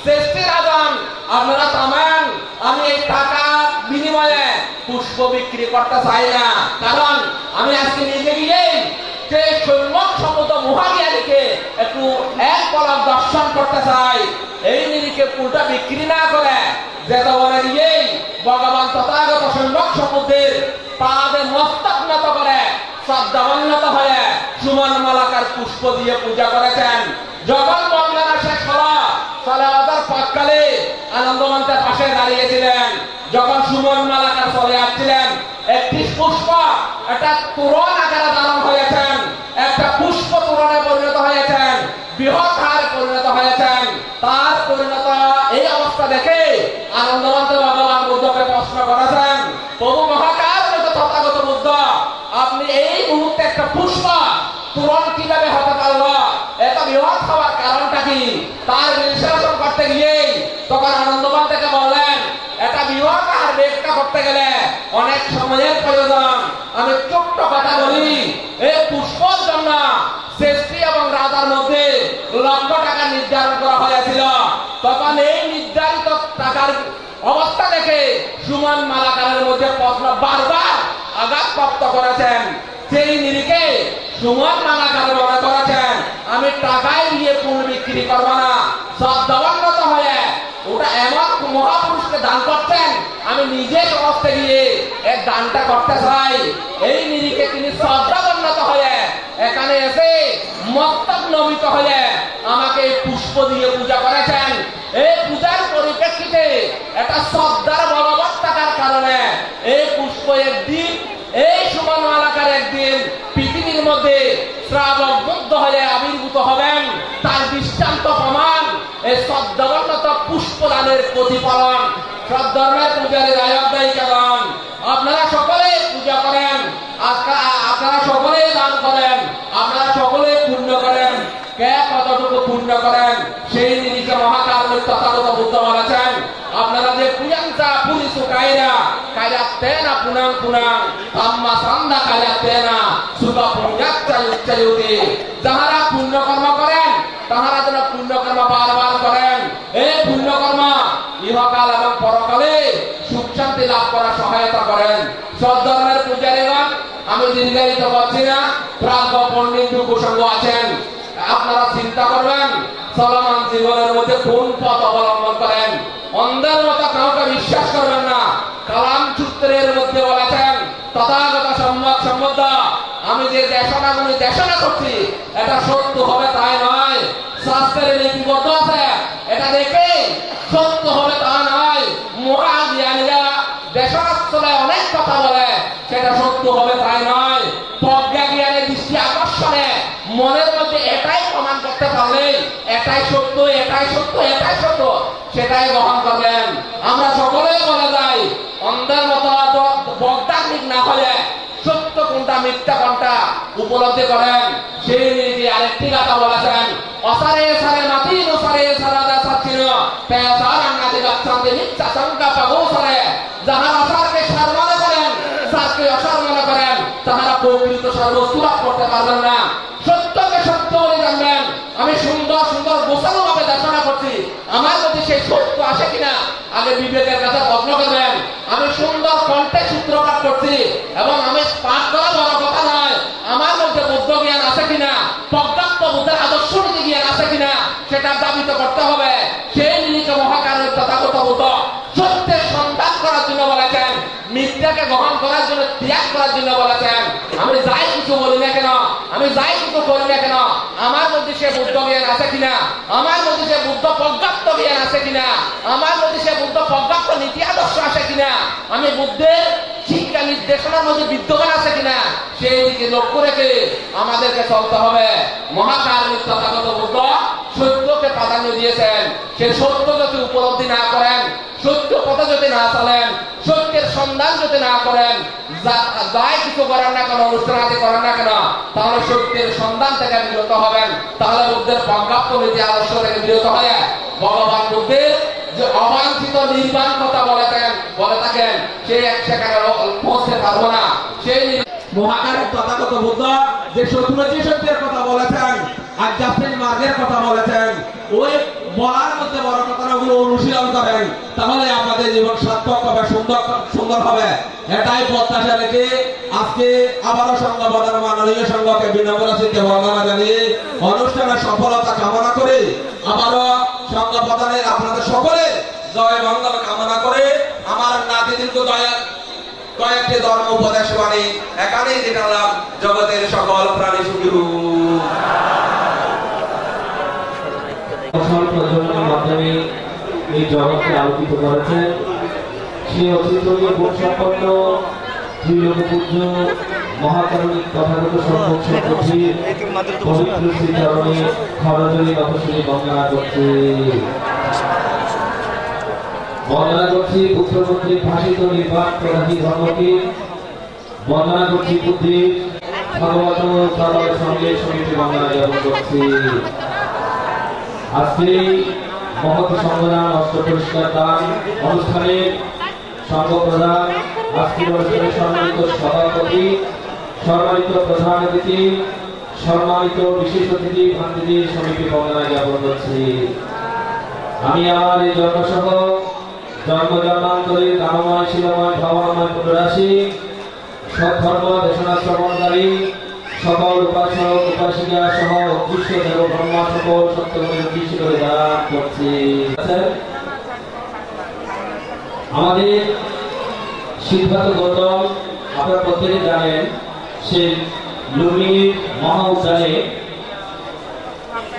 শ্রেষ্ঠী রাজন, আপনারা থামেন, আমি এই টাকা বিনিময়ে পুষ্প বিক্রি করতে চাই না। কারণ আমি আজকে নিজে গিয়েই যে সম্যক সম্মত মহাজ্ঞানীকে একটু এক পলক দর্শন করতে চাই। এই নিরিখে পুলটা বিক্রি না করে জেতবনে গিয়েই ভগবান তথাগত সম্যক সম্মুখের পাদে মস্তক নত করে শ্রদ্ধাবন্নত হয়ে সুমন মালাকার পুষ্প দিয়ে পূজা করেছেন। যখন বন্দনা শেষ হলো, সালাওয়াতের পাককালে আনন্দমন্তের পাশে দাঁড়িয়েছিলেন। যখন সুমন মালাকার চলে আসছিলেন, একটি পুষ্প একটা তোরণ আকারে ধারণ হয়েছেন, একটা পুষ্প তোরণে পরিণত হয়েছেন, বৃহৎ হারে পরিণত হয়েছেন। তার পরিণত এই অবস্থা দেখে আনন্দমন্ত ভগবান বুদ্ধকে প্রশ্ন করেছেন, প্রভু মহাকারণিত তথাগত বুদ্ধ, আপনি এই মুহূর্তে একটা পুষ্প তোরণ কিভাবে হতে পারলো? এত বৃহৎ হওয়ার কারণটা কি? তার বিশ্লেষণ করতে গিয়ে তখন আনন্দবান থেকে বললেন, এটা বৃহৎ আর ব্যাখ্যা করতে গেলে অনেক সময়ের প্রয়োজন। আমি ছোট্ট কথা বলি, এই পুষ্পর জন্য শ্রেষ্ঠী এবং রাজার মধ্যে 1,00,000 টাকা নির্ধারণ করা হয়েছিল। তখন এই নির্ধারিত টাকার অবস্থা দেখে সুমন মালাকারের মধ্যে প্রশ্ন বারবার আঘাতপ্রাপ্ত করেছেন। সেই নিরিখে সুমন মালাকার মনে করেছেন আমি টাকায় দিয়ে ফুল বিক্রি করবো না, শ্রদ্ধাবনত হয়ে ওটা এমন মহাপুরুষকে দান করছেন, আমি নিজে সমস্ত গিয়ে এই দানটা করতে চাই। এই নিরিখে তিনি শ্রদ্ধাবনত হয়ে এখানে এসে মস্তক নমিত হয়ে আমাকে পুষ্প দিয়ে পূজা করেছেন। এই পূজার পরিপ্রেক্ষিতে একটা শ্রদ্ধার বলবৎ থাকার কারণে এই পুষ্প একদিন, এই সুমন মালাকার একদিন পৃথিবীর মধ্যে শ্রাবক বুদ্ধ হয়ে আবির্ভূত হবেন। তার দৃষ্টান্ত প্রমাণ এই শ্রদ্ধাবনত পুষ্পদানের প্রতিফলন। সদ্ধর্মের পূজারী রায়ক দায়িকাগণ, আপনারা সকলে পূজা করেন, আপনারা সকলে দান করেন, আপনারা সকলে পুণ্য করেন। কে কতটুকু পুণ্য করেন সেই নিরিখে মহাকারণিক তথাগত বুদ্ধ বলেছেন, আপনারা যে পূজাংসা পুরিসু কায়রা কায়রাতেনা পুনাং পুনাং তাম্মা সান্দা কায়রাতেনা সুখা পুণ্যাচ্চা উচ্চায়ুতে। যাহারা পুণ্য কর্ম করেন তাহারা যেন পুণ্য কর্ম বারবার করেন। এই পুণ্য কর্ম ইহকাল এবং পরকালে সুখ শান্তি লাভ করার সহায়তা করেন। সদ্ধর্মের পূজারীগণ, আমি দীর্ঘায়িত করছি না, প্রাজ্ঞ পণ্ডিত কুসঙ্গ আছেন, আপনারা চিন্তা করবেন চলমান জীবনের মধ্যে কোন পথ অবলম্বন করেন। অন্ধের মতো কাউকে বিশ্বাস করবেন না। কালাম সূত্রের মধ্যে বলেছেন তথাগত সম্যক সম্বদ্ধ আমি যে দেশনা করছি এটা সত্য হবে তাই নয়, শাস্ত্রের লিপিবদ্ধ আছে এটা দেখে সত্য হবে তা নয়। মহাজ্ঞানীরা দেশাশ্রয়ে অনেক কথা বলে সেটা সত্য হবে তাই নয়। প্রজ্ঞা জ্ঞানের দৃষ্টি আকর্ষণে মনের মধ্যে এটাই প্রমাণ করতে পারলে এটাই সত্য, এটাই সত্য, এটাই সত্য, সেটাই গ্রহণ করবেন। আমরা সকলেই বলে যাই অন্ধের মতো বক্তাত্মিক না হলে সত্য কোনটা মিথ্যা কোনটা উপলব্ধি করেন। সেই নিয়ে আরেকটি কথা বলেছেন, অসারে সারে মাতি নসারে সারাদা সাচ্ছিন তেসার আঙ্গাতে গাচ্ছান্তে মিথ্যা শঙ্কা পাগৌসারে। যাহারা অসারকে সার মনে করেন, সারকে অসার মনে করেন, তাহারা প্রকৃত সর্বস্তু লাভ করতে পারবেন না। সত্যকে সত্য বলে জানবেন। আমি সুন্দর সুন্দর গোছানো ভাবে দেশনা করছি, আমার মধ্যে সেই সত্য আসে কিনা আগে বিবেকের কাছে প্রশ্ন করবেন। আমি সুন্দর কণ্ঠে সূত্রপাত করছি এবং আমি পাঠ করা বড় কথা নয়, আমার মধ্যে বুদ্ধ জ্ঞান আছে কিনা, পর্যাপ্ত বুদ্ধের আদর্শ নীতি জ্ঞান আছে কিনা সেটার দাবি তো করতে হবে। সেই নিরিখে মহাকারের তথাগত বুদ্ধ সত্যের সন্ধান করার জন্য বলেছেন, মিথ্যাকে গ্রহণ করার জন্য, ত্যাগ করার জন্য বলেছেন। আমি যাই কিছু বলি না কেন, আমি যাই কিছু করি না কেন, আমার মধ্যে সে বুদ্ধ জ্ঞান আছে কিনা, আমার মধ্যে সে বুদ্ধ পর্যাপ্ত জ্ঞান আছে কিনা, আমার মধ্যে সে বুদ্ধ পর্যাপ্ত নীতি আদর্শ আছে কিনা, আমি বুদ্ধের শিক্ষা নির্দেশনার মধ্যে বিদ্যমান আছে কিনা সেই দিকে লক্ষ্য রেখে আমাদেরকে চলতে হবে। মহাকারণিক তথাগত বুদ্ধ সত্যকে প্রাধান্য দিয়েছেন। সে সত্য যদি উপলব্ধি না করেন, সত্য পথে যদি না চলেন, সত্যের সন্ধান যদি না করেন, যাই কিছু করেন না কেন, অনুষ্ঠান আদি করেন না কেন, তাহলে সত্যের সন্ধান থেকে বিরত হবেন। তাহলে বুদ্ধের পর্যাপ্ত নীতি আদর্শ থেকে বিরত হয়ে ভগবান বুদ্ধের যে অবাঞ্ছিত নির্বাণ কথা বলে থাকেন সে সেখানে পৌঁছতে পারবো না। সেই মহাকারের তথাগত বুদ্ধ যে সত্যের কথা বলেছেন, আধ্যাত্মিক মার্গের কথা বলেছেন, ওই বলার মধ্যে বড় কথাগুলো অনুশীলন করেন, তাহলে আমাদের জীবন সার্থক হবে, সুন্দর হবে। এটাই প্রত্যাশা রেখে আজকে আবারও সংঘবদ্ধ মাননীয় সংঘকে বিনম্রচিত্তে বন্দনা জানিয়ে অনুষ্ঠানের সফলতা কামনা করে আবারও সংঘবদ্ধনের আপনাদের সকলে জয় মঙ্গল কামনা করে আমার নাতিদীর্ঘ কয়েকটি ধর্ম উপদেশ বাণী এখানেই দিলাম। জগতের সকল প্রাণী সুখী হোক। মাধ্যমে এই জগৎকে আলোকিত করেছেন সেই অচিন্তনীয় গুণ সম্পন্ন ত্রিলোকপূজ্য মহাকারণিক তথাগত সম্ভব সম্পত্তির পবিত্র শ্রীচরণে খরজলি তপস্বী বন্দনা করছি। বন্দনা করছি পুত্রমন্ত্রী ভাষিত নির্বাক প্রধানী ধর্মকে, বন্দনা করছি বুদ্ধির ভগবত সবার সঙ্গে সমিতি বন্দনা জ্ঞাপন করছি। আজকে মহৎ সংগ্রাম অস্ত্র পুরস্কার দান অনুষ্ঠানে সংঘ প্রধান, আজকের অনুষ্ঠানে সম্মানিত সভাপতি, সম্মানিত প্রধান অতিথি, সম্মানিত বিশেষ অতিথি ভান্তিদের সমিতি বন্দনা জ্ঞাপন করছি। আমি আমার এই জন্মসহ জন্মান্তরের কামময় শিলময় ভাবনাময় পুনরাশি সৎধর্ম দেশনা শ্রবণকারী সকল উপাসক উপাসিকা সহ অদৃশ্য দেব ব্রহ্মা সকল সত্যকে উদ্দেশ্য করে দান করছি। আমাদের সিদ্ধার্থ গৌতম আপনারা প্রত্যেকে জানেন সে লুম্বিনীর মহা উদ্যানে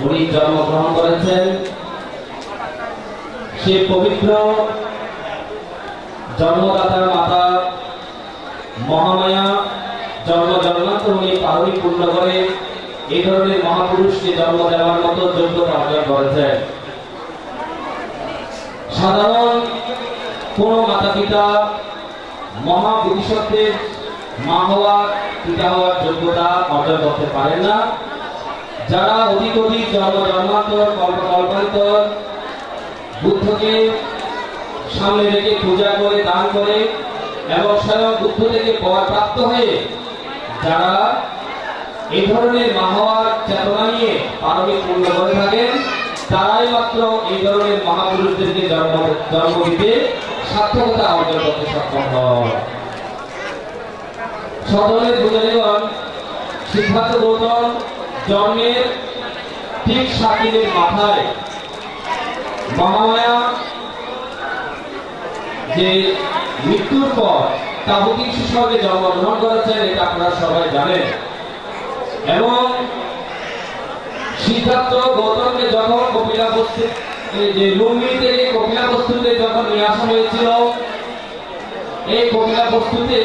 উনি জন্মগ্রহণ করেছেন। সে পবিত্র জন্মদাতার মাতা মহামায়া জন্ম জন্মান্তর উনি পারমি পূর্ণ করে এই ধরনের মহাপুরুষকে জন্ম দেওয়ার মতো যোগ্যতা অর্জন করেছেন। সাধারণ কোন মাতা পিতা মহা ভবিষ্যতের মা হওয়ার পিতা হওয়ার যোগ্যতা অর্জন করতে পারেন না। যারা অধিক জন্ম জন্মান্তর কল্পান্তর বুদ্ধকে সামনে রেখে পূজা করে দান করে এবং স্বয়ং বুদ্ধ থেকে বর প্রাপ্ত হয়ে যারা এই ধরনের মা হওয়ার চেতনা নিয়ে পারমিক পূর্ণ করে থাকেন তারাই মাত্র এই ধরনের মহাপুরুষদেরকে জন্ম দিতে সার্থকতা অর্জন করতে সক্ষম হয়। সদরের বুঝালিগণ সিদ্ধার্থ গৌতম জন্মের ঠিক 7 দিনের মাথায় মহামায়া যে মৃত্যুর পর তাবতীর শিশুকে জন্মগ্রহণ করেছেন এটা আপনারা সবাই জানেন। এবং সিদ্ধার্থ গৌতমকে যখন কপিলাবস্তু যে লুম্বিনী থেকে কপিলাবস্তুতে যখন নিয়ে আসা হয়েছিল এই কপিলাবস্তুতে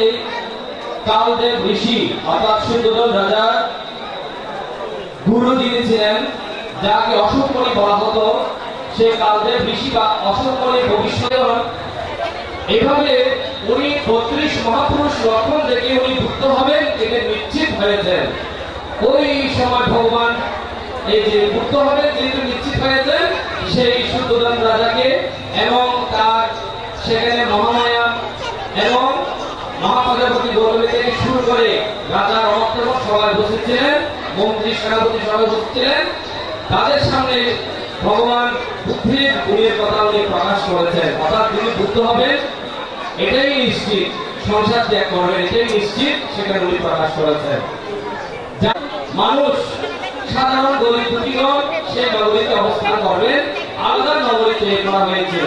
কালদেব ঋষি অর্থাৎ শুদ্ধোধন রাজার গুরু যিনি ছিলেন যাকে অশোকমণি বলা হতো সে কালদেব ঋষি বা অশোকমণি ভবিষ্যৎ এইভাবে উনি 32 মহাপুরুষ লক্ষণ দেখে উনি যুক্ত হবেন এটা নিশ্চিত হয়েছেন। ওই সময় ভগবান এই যে যুক্ত হবেন যেহেতু নিশ্চিত হয়েছেন সেই শুদ্ধোধন রাজাকে এবং তার সেখানে মহামায়া এবং মহাপ্রজাপতি গৌতমী থেকে শুরু করে রাজার অমর্তব সবাই উপস্থিত ছিলেন, মন্ত্রী সেনাপতি সবাই উপস্থিত ছিলেন। তাদের সামনে ভগবান বুদ্ধির গুণের কথা উনি প্রকাশ করেছেন। অর্থাৎ তিনি বুদ্ধ হবেন এটাই নিশ্চিত, সংসার ত্যাগ করবেন এটাই নিশ্চিত, সেখানে উনি প্রকাশ করেছেন। মানুষ সাধারণ গরিব দুঃখীগণ সেই নগরীতে অবস্থান করবেন, আলাদা নগরী তৈরি করা হয়েছিল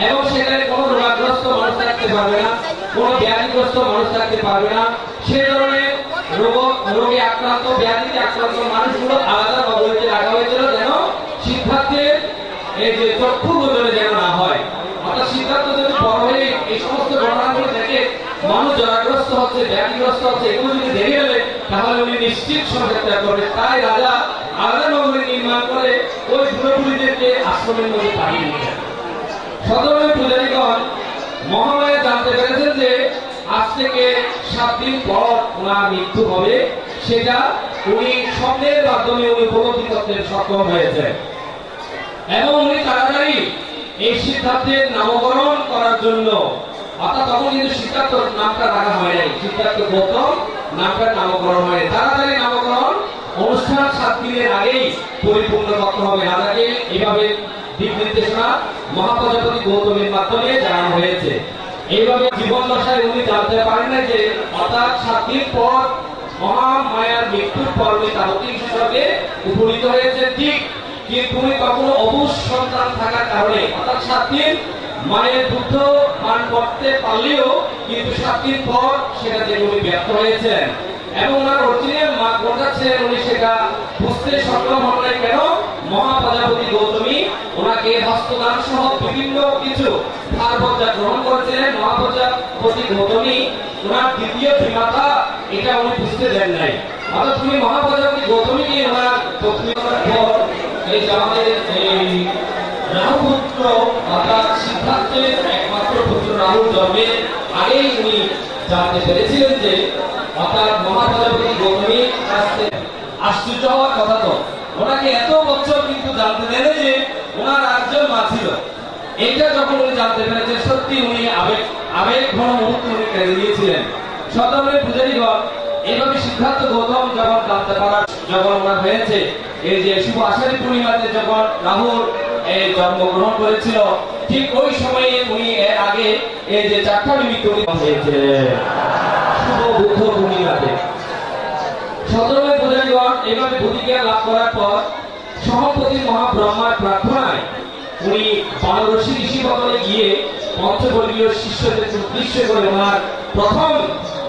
এবং সেখানে কোনো রোগাগ্রস্ত মানুষ থাকতে পারবে না, কোনো ব্যাধিগ্রস্ত মানুষ থাকতে পারবে না। সেই ধরনের রোগে আক্রান্ত ব্যাধিতে আক্রান্ত মানুষগুলো আলাদা নগরীতে রাখা হয়েছিল যেন সিদ্ধার্থের এই যে চক্ষু গোচরে যেন না হয়। অর্থাৎ সিদ্ধার্থ যদি বড় হয়ে এই সমস্ত ঘটনাগুলো দেখে মানুষ জরাগ্রস্ত হচ্ছে ব্যাধিগ্রস্ত হচ্ছে এগুলো যদি দেখে গেলে তাহলে উনি নিশ্চিত সংসার ত্যাগ করবে। তাই রাজা আলাদা নগরী নির্মাণ করে ওই পুরোপুরিদেরকে আশ্রমের মধ্যে পাঠিয়ে দিলেন। সদরের পূজারীগণ মহামায়া জানতে পেরেছেন যে আজ থেকে 7 দিন পর ওনার মৃত্যু হবে, সেটা উনি স্বপ্নের মাধ্যমে উনি উপলব্ধি করতে সক্ষম হয়েছে এবং উনি তাড়াতাড়ি এই সিদ্ধার্থের নামকরণ করার জন্য, অর্থাৎ তখন কিন্তু সিদ্ধার্থ নামটা রাখা হয় নাই, সিদ্ধার্থ গৌতম নামটার নামকরণ হয়। তাড়াতাড়ি নামকরণ অনুষ্ঠান 7 দিনের আগেই পরিপূর্ণ করতে হবে। রাজাকে এইভাবে দিক নির্দেশনা মহাপ্রজাপতি গৌতমের মাধ্যমে জানানো হয়েছে। এইভাবে জীবন দশায় উনি জানতে পারেন না যে অর্থাৎ 7 দিন পর মহামায়ার মৃত্যুর পর উনি তাবতীর শিশুকে উপনীত হয়েছে ঠিক, কিন্তু উনি কখনো অবুঝ সন্তান থাকার কারণে অর্থাৎ 7 দিন মায়ের দুগ্ধ পান করতে পারলেও কিন্তু 7 দিন পর সেটা থেকে উনি ব্যর্থ হয়েছেন এবং ওনার অরিজিনাল মা কোনটা ছিলেন উনি সেটা বুঝতে সক্ষম হন নাই। কেন? মহাপ্রজাপতি গৌতমী ওনাকে হস্তদান সহ বিভিন্ন কিছু ভারপর্যা গ্রহণ করেছিলেন। মহাপ্রজাপতি গৌতমী ওনার দ্বিতীয় পিতামাতা এটা উনি বুঝতে দেন নাই। অর্থাৎ তুমি মহাপ্রজাপতি গৌতমীকে ওনার দক্ষিণার পর এই আমাদের এই রাহুপুত্র অর্থাৎ সিদ্ধার্থের একমাত্র পুত্র রাহুর জন্মের আগেই উনি জানতে পেরেছিলেন যে অর্থাৎ মহাপ্রজাপতি গৌতমী আশ্চর্য হওয়ার কথা তো ওনাকে এত বছর কিন্তু জানতে দেন যে ওনার একজন মা ছিল। এটা যখন উনি জানতে পেরেছেন সত্যি উনি আবেগ ঘন মুহূর্তে উনি কেঁদে দিয়েছিলেন। সদরের পূজারীগণ এইভাবে সিদ্ধার্থ গৌতম যখন জানতে পারার যখন ওনার হয়েছে এই যে শুভ আষাঢ়ী পূর্ণিমাতে যখন রাহুর এই জন্মগ্রহণ করেছিল ঠিক ওই সময়ে উনি এর আগে এই যে 4টা নিমিত্ত হয়েছে শুভ বুদ্ধ পূর্ণিমাতে। সদরের এইভাবে বুদ্ধিজ্ঞান লাভ করার পর সহপতি মহাব্রহ্মার প্রার্থনায় উনি বানরসি ঋষি ভবনে গিয়ে পঞ্চবর্গীয় শিষ্যদের উদ্দেশ্য করে ওনার প্রথম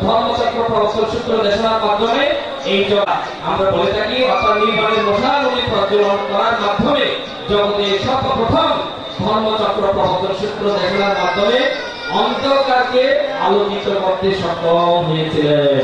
ধর্মচক্র প্রবর্তন সূত্র দেশনার মাধ্যমে এই আমরা বলে থাকি অর্থাৎ নির্মাণের মশাল উনি প্রজ্বলন করার মাধ্যমে জগতে সর্বপ্রথম ধর্মচক্র প্রবর্তন সূত্র দেশনার মাধ্যমে অন্ধকারকে আলোকিত করতে সক্ষম হয়েছিলেন।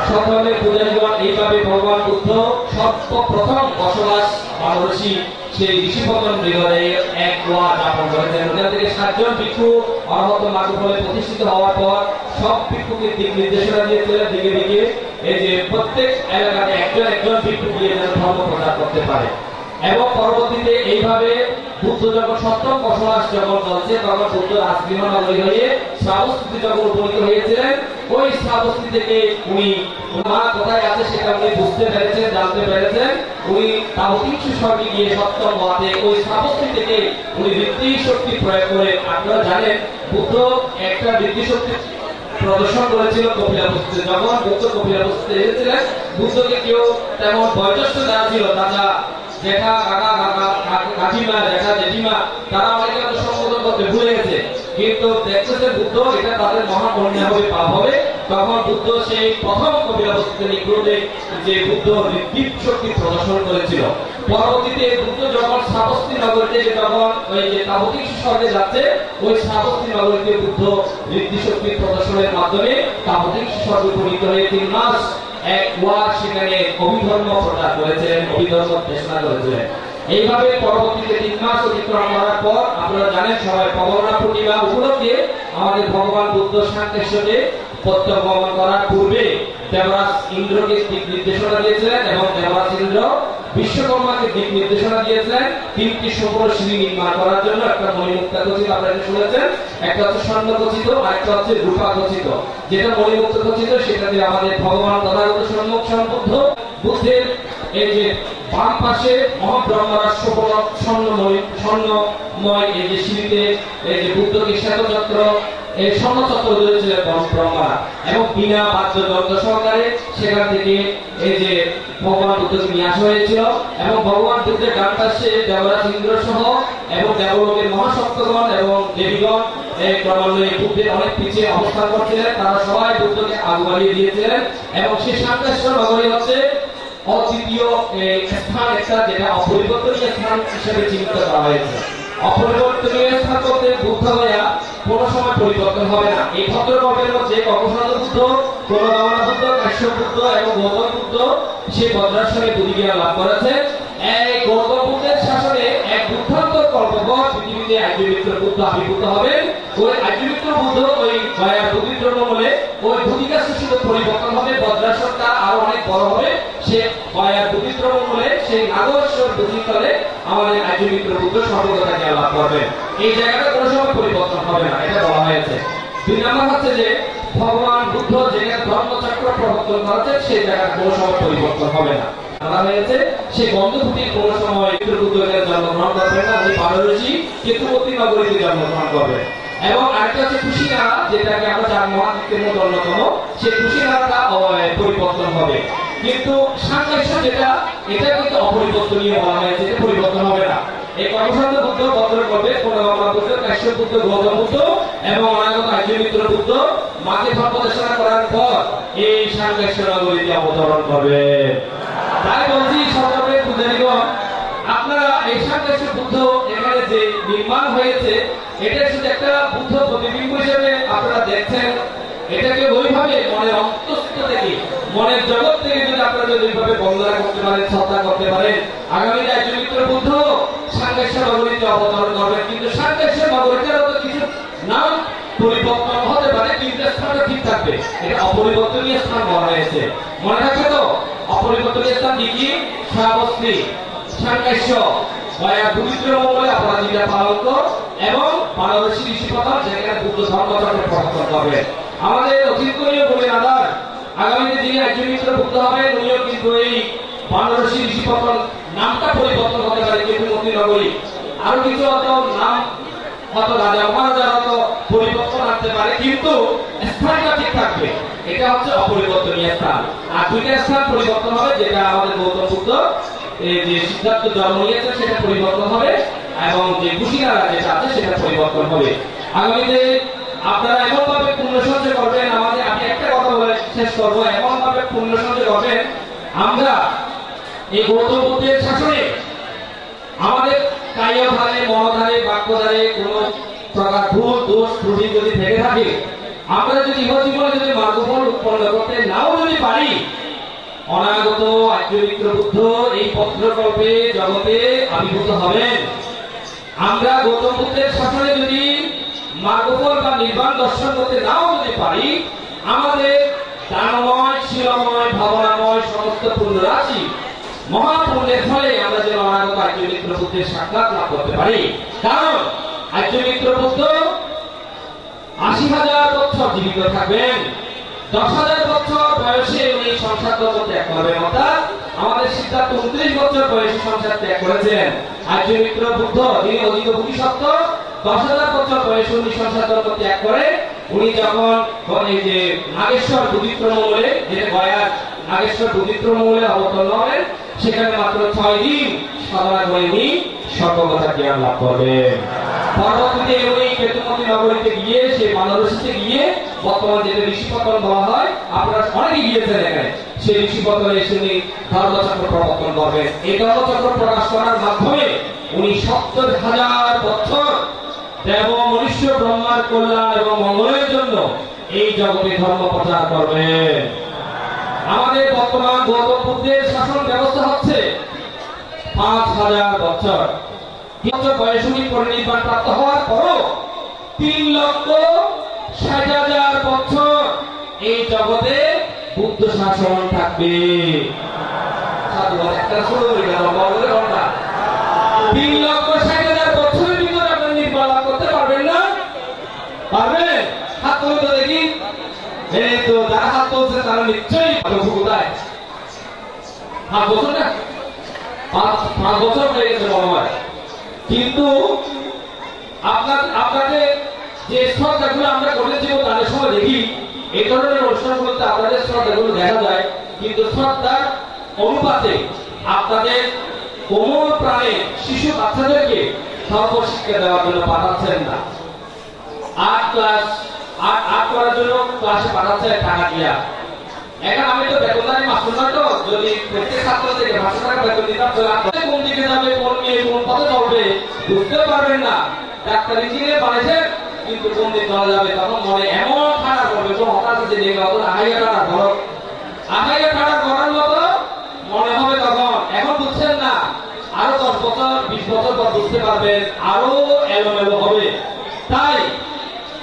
সকলের পূজারীগণ এইভাবে ভগবান বুদ্ধ সর্বপ্রথম বসবাস বানরসি সেই ঋষিপতন নগরে এক ওয়া যাপন করেছেন। ওখান থেকে 7 জন ভিক্ষু অরহত মার্গফলে প্রতিষ্ঠিত হওয়ার পর সব ভিক্ষুকে দিক নির্দেশনা দিয়েছিলেন দিকে দিকে এই যে প্রত্যেক এলাকাতে একজন একজন ভিক্ষু গিয়ে যেন ধর্ম প্রচার করতে পারে। এবং পরবর্তীতে এইভাবে বুদ্ধ যখন সপ্তম বসবাস যখন চলছে তখন বুদ্ধ রাজগৃহ নগরী হয়ে শ্রাবস্তি যখন উপনীত হয়েছিলেন ওই শ্রাবস্তি থেকে উনি মা কোথায় আছে সেটা উনি বুঝতে পেরেছেন, জানতে পেরেছেন। উনি তাও 300 স্বর্গে গিয়ে সপ্তম ওয়াতে ওই শ্রাবস্তি থেকে উনি ঋদ্ধি শক্তি প্রয়োগ করে, আপনারা জানেন বুদ্ধ একটা ঋদ্ধি শক্তি প্রদর্শন করেছিল কপিলাবস্তুতে। যখন বুদ্ধ কপিলাবস্তুতে এসেছিলেন বুদ্ধকে কেউ তেমন বয়োজ্যেষ্ঠ যারা ছিল তারা জেঠা কাকা কাকিমা জেঠা জেঠিমা তারা অনেকে সম্বোধন করতে ভুলে গেছে, কিন্তু দেখতেছে বুদ্ধ এটা তাদের মহাপুণ্য হবে, পাপ হবে। তখন বুদ্ধ সেই প্রথম কপিলাবস্তুতে নিগ্রহে যে বুদ্ধ ঋদ্ধি শক্তি প্রদর্শন করেছিল। পরবর্তীতে বুদ্ধ যখন শ্রাবস্তি নগর থেকে যখন ওই যে তাবতিক স্বর্গে যাচ্ছে ওই শ্রাবস্তি নগরীতে বুদ্ধ ঋদ্ধি শক্তি প্রদর্শনের মাধ্যমে তাবতিক স্বর্গে উপনীত হয়ে 3 মাস এক ওয়া সেখানে অভিধর্ম প্রচার করেছেন, অভিধর্ম দেশনা করেছিলেন। এইভাবে পরবর্তীতে 3 মাস অতিক্রম করার পর আপনারা জানেন সবাই পবননা পূর্ণিমা উপলক্ষে আমাদের ভগবান বুদ্ধ সাংকেশ্বরে প্রত্যগমন করার পূর্বে দেবরাজ ইন্দ্রকে দিক নির্দেশনা দিয়েছিলেন এবং দেবরাজ ইন্দ্র বিশ্বকর্মাকে দিক নির্দেশনা দিয়েছিলেন 3টি সুবর্ণ সিঁড়ি নির্মাণ করার জন্য। একটা মণিমুক্তা খচিত আপনারা শুনেছেন, একটা হচ্ছে স্বর্ণ খচিত আর একটা হচ্ছে রূপা খচিত। যেটা মণিমুক্তা খচিত সেটাতে আমাদের ভগবান তথাগত সম্মুখ সম্বুদ্ধ বুদ্ধের এই যে বাম পাশে মহাব্রহ্মরাজ স্বর্ণময় এই যে সিঁড়িতে এই যে বুদ্ধকে শ্বেতচক্র এই স্বর্ণচক্র ধরেছিলেন ব্রহ্মা এবং বিনা বাদ্যযন্ত্র সহকারে সেখান থেকে এই যে ভগবান বুদ্ধকে নিয়ে আসা হয়েছিল। এবং ভগবান বুদ্ধের ডান পাশে দেবরাজ ইন্দ্র সহ এবং দেবলোকের মহাসপ্তগণ এবং দেবীগণ এই ক্রমান্বয়ে বুদ্ধের অনেক পিছিয়ে অবস্থান করছিলেন, তারা সবাই বুদ্ধকে আগুন বাড়িয়ে দিয়েছিলেন। এবং সেই সাংকেশ্বর নগরী হচ্ছে অদ্বিতীয় স্থান, একটা যেটা অপরিবর্তনীয় স্থান হিসেবে চিহ্নিত করা হয়েছে। অপরিবর্তনীয় স্থান বলতে বুদ্ধ গয়া কোনো সময় পরিবর্তন হবে না। এই ভদ্রকল্পের মধ্যে ককসনাথ বুদ্ধ, কোনগামনা বুদ্ধ, কাশ্যপ বুদ্ধ এবং গৌতম বুদ্ধ সেই ভদ্রাশ্রমে বুদ্ধিজ্ঞান লাভ করেছে। এই গৌতম বুদ্ধের শাসনে এক বুদ্ধান্তর কল্পপর পৃথিবীতে আর্যমিত্র বুদ্ধ আবির্ভূত হবেন। ওই আর্যমিত্র বুদ্ধ ওই গয়ার বুদ্ধিদ্রব্য বলে ওই বুদ্ধিকা সৃষ্টিত পরিবর্তন হবে, ভদ্রাশ্রমটা আরো অনেক বড় হবে। সে গয়ার বুদ্ধিদ্রব্য বলে সেই নাগেশ্বর বুদ্ধিতলে আমাদের আর্যমিত্র বুদ্ধ সর্বদা জ্ঞান লাভ করবেন। এই জায়গাটা কোনো সময় পরিবর্তন হবে না, এটা বলা হয়েছে। 2 নম্বর হচ্ছে যে ভগবান বুদ্ধ যেখানে ধর্মচক্র প্রবর্তন করেছে সেই জায়গাটা কোনো সময় পরিবর্তন হবে না। বলা হয়েছে সেই গন্ধপুটির কোনো সময় বুদ্ধের জন্মগ্রহণ করবেন না, উনি বানরসি কেতুবতী নগরীতে জন্মগ্রহণ করবেন। এবং আরেকটা হচ্ছে কুশিনারা, যেটাকে আমরা 4 মহাদ্বীপের মধ্যে অন্যতম, সেই কুশিনারাটা পরিবর্তন হবে। কিন্তু সাংকেশ্বর যেটা এটা কিন্তু অপরিবর্তনীয় বলা হয়েছে, এটা পরিবর্তন হবে না। এই কর্মসংঘ বুদ্ধ বদল করবে কোনগামনা বুদ্ধ, কাশ্যপ বুদ্ধ, গৌতম বুদ্ধ এবং অনাগত আর্যমিত্র বুদ্ধ মাকে ধর্মদেশনা করার পর এই সাংকেশ্বর নগরীতে অবতরণ করবে। তাই বলছি সকলের পূজারীগণ, আপনারা এই সাংকেশ্বর বুদ্ধ এখানে যে নির্মাণ হয়েছে এটা শুধু একটা বুদ্ধ প্রতিবিম্ব হিসেবে আপনারা দেখছেন। এটাকে ওইভাবে মনের অন্তঃস্থ থেকে মনের জগৎ থেকে যদি আপনারা যদি ওইভাবে বন্দনা করতে পারেন, শ্রদ্ধা করতে পারেন, আগামী আর্যমিত্র বুদ্ধ সাংকেশ্বর নগরীতে অবতরণ করবেন। কিন্তু সাংকেশ্বর নগরীটারও তো কিছু নাম পরিবর্তন হতে পারে, কিন্তু স্থানটা ঠিক থাকবে। এটা অপরিবর্তনীয় স্থান বলা হয়েছে, মনে রাখবে তো। অপরিবর্তনীয় স্থান কি? শ্রাবস্তি, সাংকেশ্বর, গয়া বুদ্ধিদ্রব্য বলে অপরাধীরা পালন এবং বানরসি ঋষিপতন যেখানে বুদ্ধ ধর্মচক্র প্রবর্তন করবে। আমাদের অতীতনীয় বলে আদার আগামীতে যিনি আর্যমিত্র বুদ্ধ হবেন উনিও কিন্তু এই বানরসি ঋষিপতন নামটা পরিবর্তন হতে পারে, কেতুবতী নগরী আরো কিছু অত নাম হয়তো রাজা মহারাজার হয়তো পরিবর্তন আনতে পারে, কিন্তু স্থানটা ঠিক থাকবে। এটা হচ্ছে অপরিবর্তনীয় স্থান। আর দুইটা স্থান পরিবর্তন হবে, যেটা আমাদের গৌতম বুদ্ধ এই যে সিদ্ধার্থ জন্ম নিয়েছে সেটা পরিবর্তন হবে, এবং যে কুশিনারা যেটা আছে সেটা পরিবর্তন হবে। আগামীতে আপনারা এমন ভাবে পুণ্য সঞ্চয় করবেন, আমাদের আমি একটা কথা বলে শেষ করবো, এমন ভাবে পুণ্য সঞ্চয় করবেন আমরা এই গৌতম বুদ্ধের শাসনে আমাদের কায়ধারে, মনধারে, বাক্যধারে কোনো প্রকার ভুল দোষ ত্রুটি যদি থেকে থাকে, আমরা যদি ইহজীবনে যদি মার্গফল উৎপন্ন করতে নাও যদি পারি, অনাগত আর্যমিত্র বুদ্ধ এই পত্রকল্পে জগতে আবির্ভূত হবেন। আমরা গৌতম বুদ্ধের শাসনে যদি মার্গফল বা নির্বাণ দর্শন করতে নাও যদি পারি, আমাদের দানময়, শীলময়, ভাবনাময় সমস্ত পুণ্য রাশি মহাপুণ্যের ফলে আমরা যেন অনাগত আর্যমিত্র বুদ্ধের সাক্ষাৎ লাভ করতে পারি। কারণ আর্যমিত্র বুদ্ধ ৮০,০০০ বছর জীবিত থাকবেন, ১০,০০০ বছর বয়সে উনি সংসার ত্যাগ করবেন। অর্থাৎ আমাদের সিদ্ধার্থ ২৯ বছর বয়সে সংসার ত্যাগ করেছেন। আর্যমিত্র বুদ্ধ যিনি অধিক বুদ্ধিসত্ত্ব, ১০,০০০ বছর বয়সে উনি সংসার ত্যাগ করে উনি যখন এই যে নাগেশ্বর বুদ্ধিত্রমূলে, যেটা গয়ার নাগেশ্বর বুদ্ধিত্রমূলে অবতরণ হবেন, সেখানে মাত্র ৬ দিন সাধনা করে উনি সর্বকথা জ্ঞান লাভ করবেন। পরবর্তীতে উনি কেতুমতি নগরীতে গিয়ে, সেই বানারসিতে গিয়ে, বর্তমান যেটা ঋষিপতন বলা হয়, আপনারা অনেকে গিয়েছেন এখানে, সেই ঋষিপতনে এসে উনি ধর্মচক্র প্রবর্তন করবেন। এই ধর্মচক্র প্রকাশ করার মাধ্যমে উনি ৭০,০০০ বছর দেব মনুষ্য ব্রহ্মার কল্যাণ এবং মঙ্গলের জন্য এই জগতে ধর্ম প্রচার করবেন। আমাদের বর্তমান গৌতম বুদ্ধের শাসন ব্যবস্থা হচ্ছে ৫,০০০ বছর বয়স উনি পরিনির্বাণ প্রাপ্ত হওয়ার পরও ৩,৬০,০০০ বছর এই জগতে বুদ্ধ শাসন থাকবে। ৩,৬০,০০০ বছরের ভিতরে আপনি নির্বাণ লাভ করতে পারবেন না? পারবেন? হাত তুলে তো দেখি। এই তো যারা হাত তুলছে তারা নিশ্চয়ই কোথায় হাত বছর না ৫ বছর হয়ে গেছে মনে হয়। কিন্তু আপনাদের যে শ্রদ্ধাগুলো আমরা করেছি তাদের সময় দেখি, এই ধরনের অনুষ্ঠানগুলোতে আপনাদের শ্রদ্ধাগুলো দেখা যায়, কিন্তু শ্রদ্ধার অনুপাতে আপনাদের কোমল প্রাণে শিশু বাচ্চাদেরকে ধর্ম শিক্ষা দেওয়ার জন্য পাঠাচ্ছেন না। ৮ করার জন্য ক্লাসে পাঠাচ্ছেন টাকা দিয়া। এখন আমি তো বেতনদারি মাস্টার নয়, তো যদি প্রত্যেক ছাত্র থেকে ৫০০ টাকা বেতন দিতাম, কোন দিকে যাবে, কোন মেয়ে কোন পথে চলবে বুঝতে পারবেন না। ডাক্তার ইঞ্জিনিয়ার বানাইছেন, কিন্তু কোন দিক চলা যাবে তখন মনে এমন ঠাড়া করবে, তো হঠাৎ যে দেখবে অত আগাইয়া টাড়া ধরো, আগাইয়া টাড়া করার মতো মনে হবে তখন। এখন বুঝছেন না, আরো ১০ বছর ২০ বছর পর বুঝতে পারবেন, আরো এলোমেলো হবে। তাই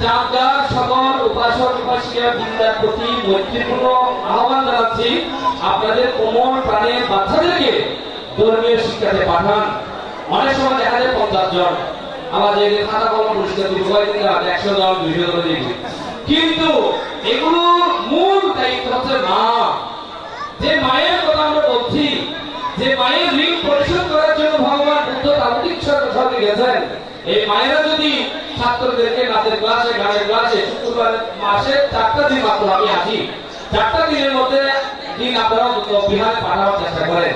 চাঁদগার সকল উপাসক উপাসিকা বৃন্দার প্রতি মৈত্রীপূর্ণ আহ্বান জানাচ্ছি, আপনাদের কোমল প্রাণের বাচ্চাদেরকে ধর্মীয় শিক্ষাতে পাঠান। অনেক সময় দেখা যায় ৫০ জন, আবার যে খাতা কলম পরিষ্কার ১০০ জন ২০০ জন দেখি, কিন্তু এগুলোর মূল দায়িত্ব হচ্ছে মা। যে মায়ের কথা আমরা বলছি, যে মায়ের ঋণ পরিশোধ করার জন্য ভগবান বুদ্ধ তান্ত্রিক স্বর্গে গেছেন, এই মায়েরা যদি ছাত্রদেরকে নাচের ক্লাসে, গানের ক্লাসে শুক্রবার মাসে ৪টা দিন মাত্র আমি আসি, ৪টা দিনের মধ্যে দিন আপনারা বিহারে পাঠানোর চেষ্টা করেন।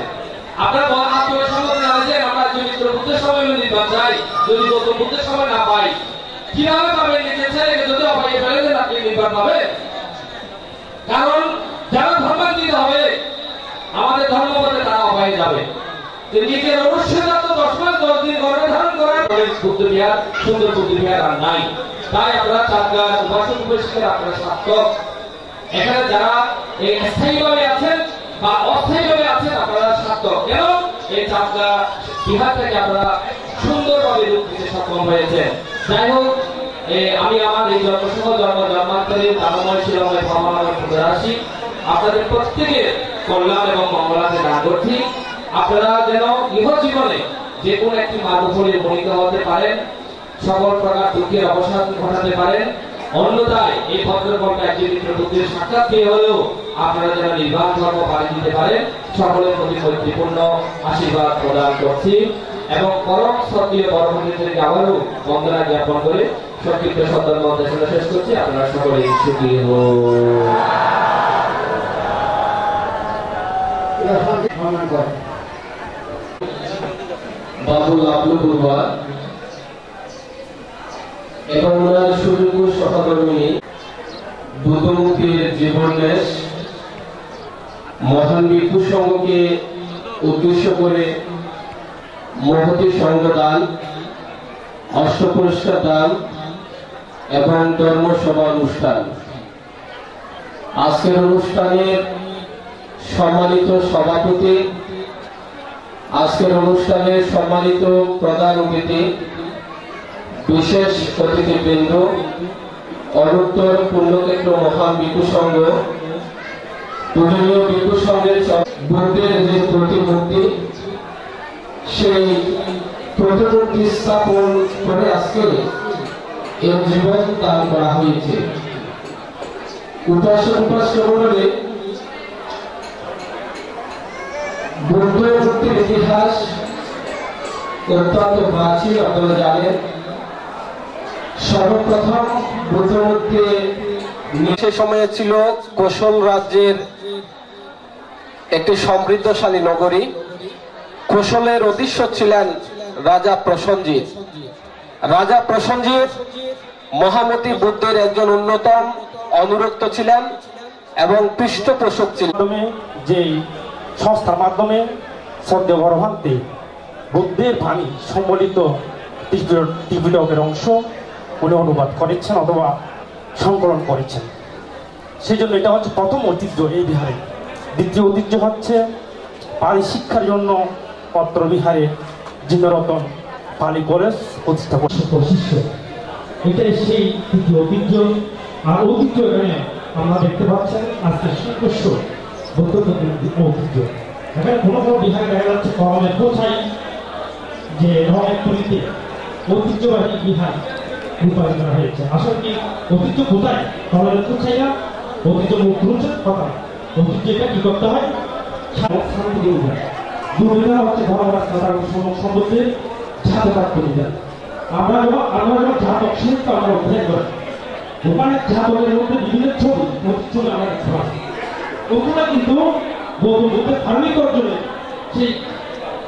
আপনারা আত্মসম্মান জানাচ্ছেন, আমরা যদি বুদ্ধের সময় নির্বাণ চাই, যদি গৌতম বুদ্ধের সময় না পাই, কিভাবে পাবেন? নিজের ছেলেকে যদি অপায় ফেলে দেন, আপনি নির্বাণ পাবেন। কারণ যারা ধর্মান্তরিত হবে আমাদের ধর্মপথে, তারা অপায় যাবে। নিজের অবশ্যই ১০ মাস ১০ দিন গর্ভে ধারণ করার বুদ্ধ বিহার, সুন্দর বুদ্ধ বিহার আর নাই। তাই আপনারা চাঁদগার উপাসক উপাসিকারা আপনারা সার্থক। এখানে যারা এই স্থায়ীভাবে আছেন বা অস্থায়ীভাবে আছেন, আপনারা সার্থক। কেন? এই চাঁদগার বিহার থেকে আপনারা সুন্দরভাবে রূপ দিতে সক্ষম হয়েছে। যাই হোক, আমি আমার এই জন্মসহ জন্মান্তরে দানময় শিলময় ভ্রমণময় আসি, আপনাদের প্রত্যেকের কল্যাণ এবং মঙ্গলাতে দান করছি। আপনারা যেন ইহ জীবনে যে কোনো একটি মার্গফলে উপনীত হতে পারেন, সকল প্রকার দুঃখের অবসান ঘটাতে পারেন। অন্যথায় এই ভদ্রকল্পে আর্যমিত্র বুদ্ধের সাক্ষাৎ পেয়ে হলেও আপনারা যেন নির্বাণ ধর্ম পালন দিতে পারেন, সকলের প্রতি মৈত্রীপূর্ণ আশীর্বাদ প্রদান করছি এবং পরম শ্রদ্ধেয় পরমহংসদেরকে আবারও বন্দনা জ্ঞাপন করে সংক্ষিপ্ত সন্তান শেষ করছি। আপনারা সকলেই সুখী হোক। সম্মান করে। বাবুল আব্দুল বুরবা এবং ওনার সুযোগ্য সহকর্মী বুদ্ধমুক্তির জীবনদেশ মহান ভিক্ষু সংঘকে উদ্দেশ্য করে মহতী সংঘদান, অষ্ট পুরস্কার দান এবং ধর্মসভা অনুষ্ঠান। আজকের অনুষ্ঠানের সম্মানিত সভাপতি, আজকের অনুষ্ঠানের সম্মানিত প্রধান অতিথি, বিশেষ অতিথিবৃন্দ, অনুত্তর পুণ্যক্ষেত্র মহান ভিক্ষু সংঘ, পূজনীয় ভিক্ষু সংঘের বুদ্ধের যে প্রতিমূর্তি, সেই প্রতিমূর্তি স্থাপন করে আজকে এর জীবন দান করা হয়েছে। উপাসক মণ্ডলী, বুদ্ধ মুক্তির ইতিহাস অত্যন্ত প্রাচীন, আপনারা জানেন। সর্বপ্রথম বুদ্ধ মুক্তি সে সময়ে ছিল কোশল রাজ্যের একটি সমৃদ্ধশালী নগরী। কোশলের অধীশ্বর ছিলেন রাজা প্রসেনজিৎ। রাজা প্রসেনজিৎ মহামতি বুদ্ধের একজন অন্যতম অনুরক্ত ছিলেন এবং পৃষ্ঠপোষক ছিলেন। যে সংস্থার মাধ্যমে শ্রদ্ধেয় বড়ভান্তে বুদ্ধের বাণী সম্বলিত ত্রিপিটকের অংশ উনি অনুবাদ করেছেন অথবা সংকলন করেছেন। সেই জন্য এটা হচ্ছে প্রথম ঐতিহ্য এই বিহারে। দ্বিতীয় ঐতিহ্য হচ্ছে পালি শিক্ষার জন্য পত্র বিহারে জিনরতন পালি কলেজ প্রতিষ্ঠা করছে। এটাই সেই দ্বিতীয় ঐতিহ্য। আর ঐতিহ্য এখানে আমরা দেখতে পাচ্ছেন আজকে সুদৃশ্য বৌদ্ধ ঐতিহ্য। এখানে কোনো কোনো বিহারে দেখা যাচ্ছে কলমের কোথায় যে রঙের তুলিতে ঐতিহ্যবাহী বিহার রূপায়ণ করা হয়েছে। আসলে কি ঐতিহ্য কোথায়? কলমের কোথায় না ঐতিহ্য মুখ রুচের কথা। ঐতিহ্যটা কি করতে হয়? শান্তি দিয়ে যায়। দুর্বিধা হচ্ছে ধর্মরাজ সম্বন্ধে জাতক পরিবার। আমরা যখন জাতক সাহিত্য আমরা অধ্যয়ন করি, ওখানে জাতকের মধ্যে বিভিন্ন ছবি ছবি আমরা দেখতে পাচ্ছি। ওখানে কিন্তু গৌতম বুদ্ধের ধার্মিক অর্জনে সেই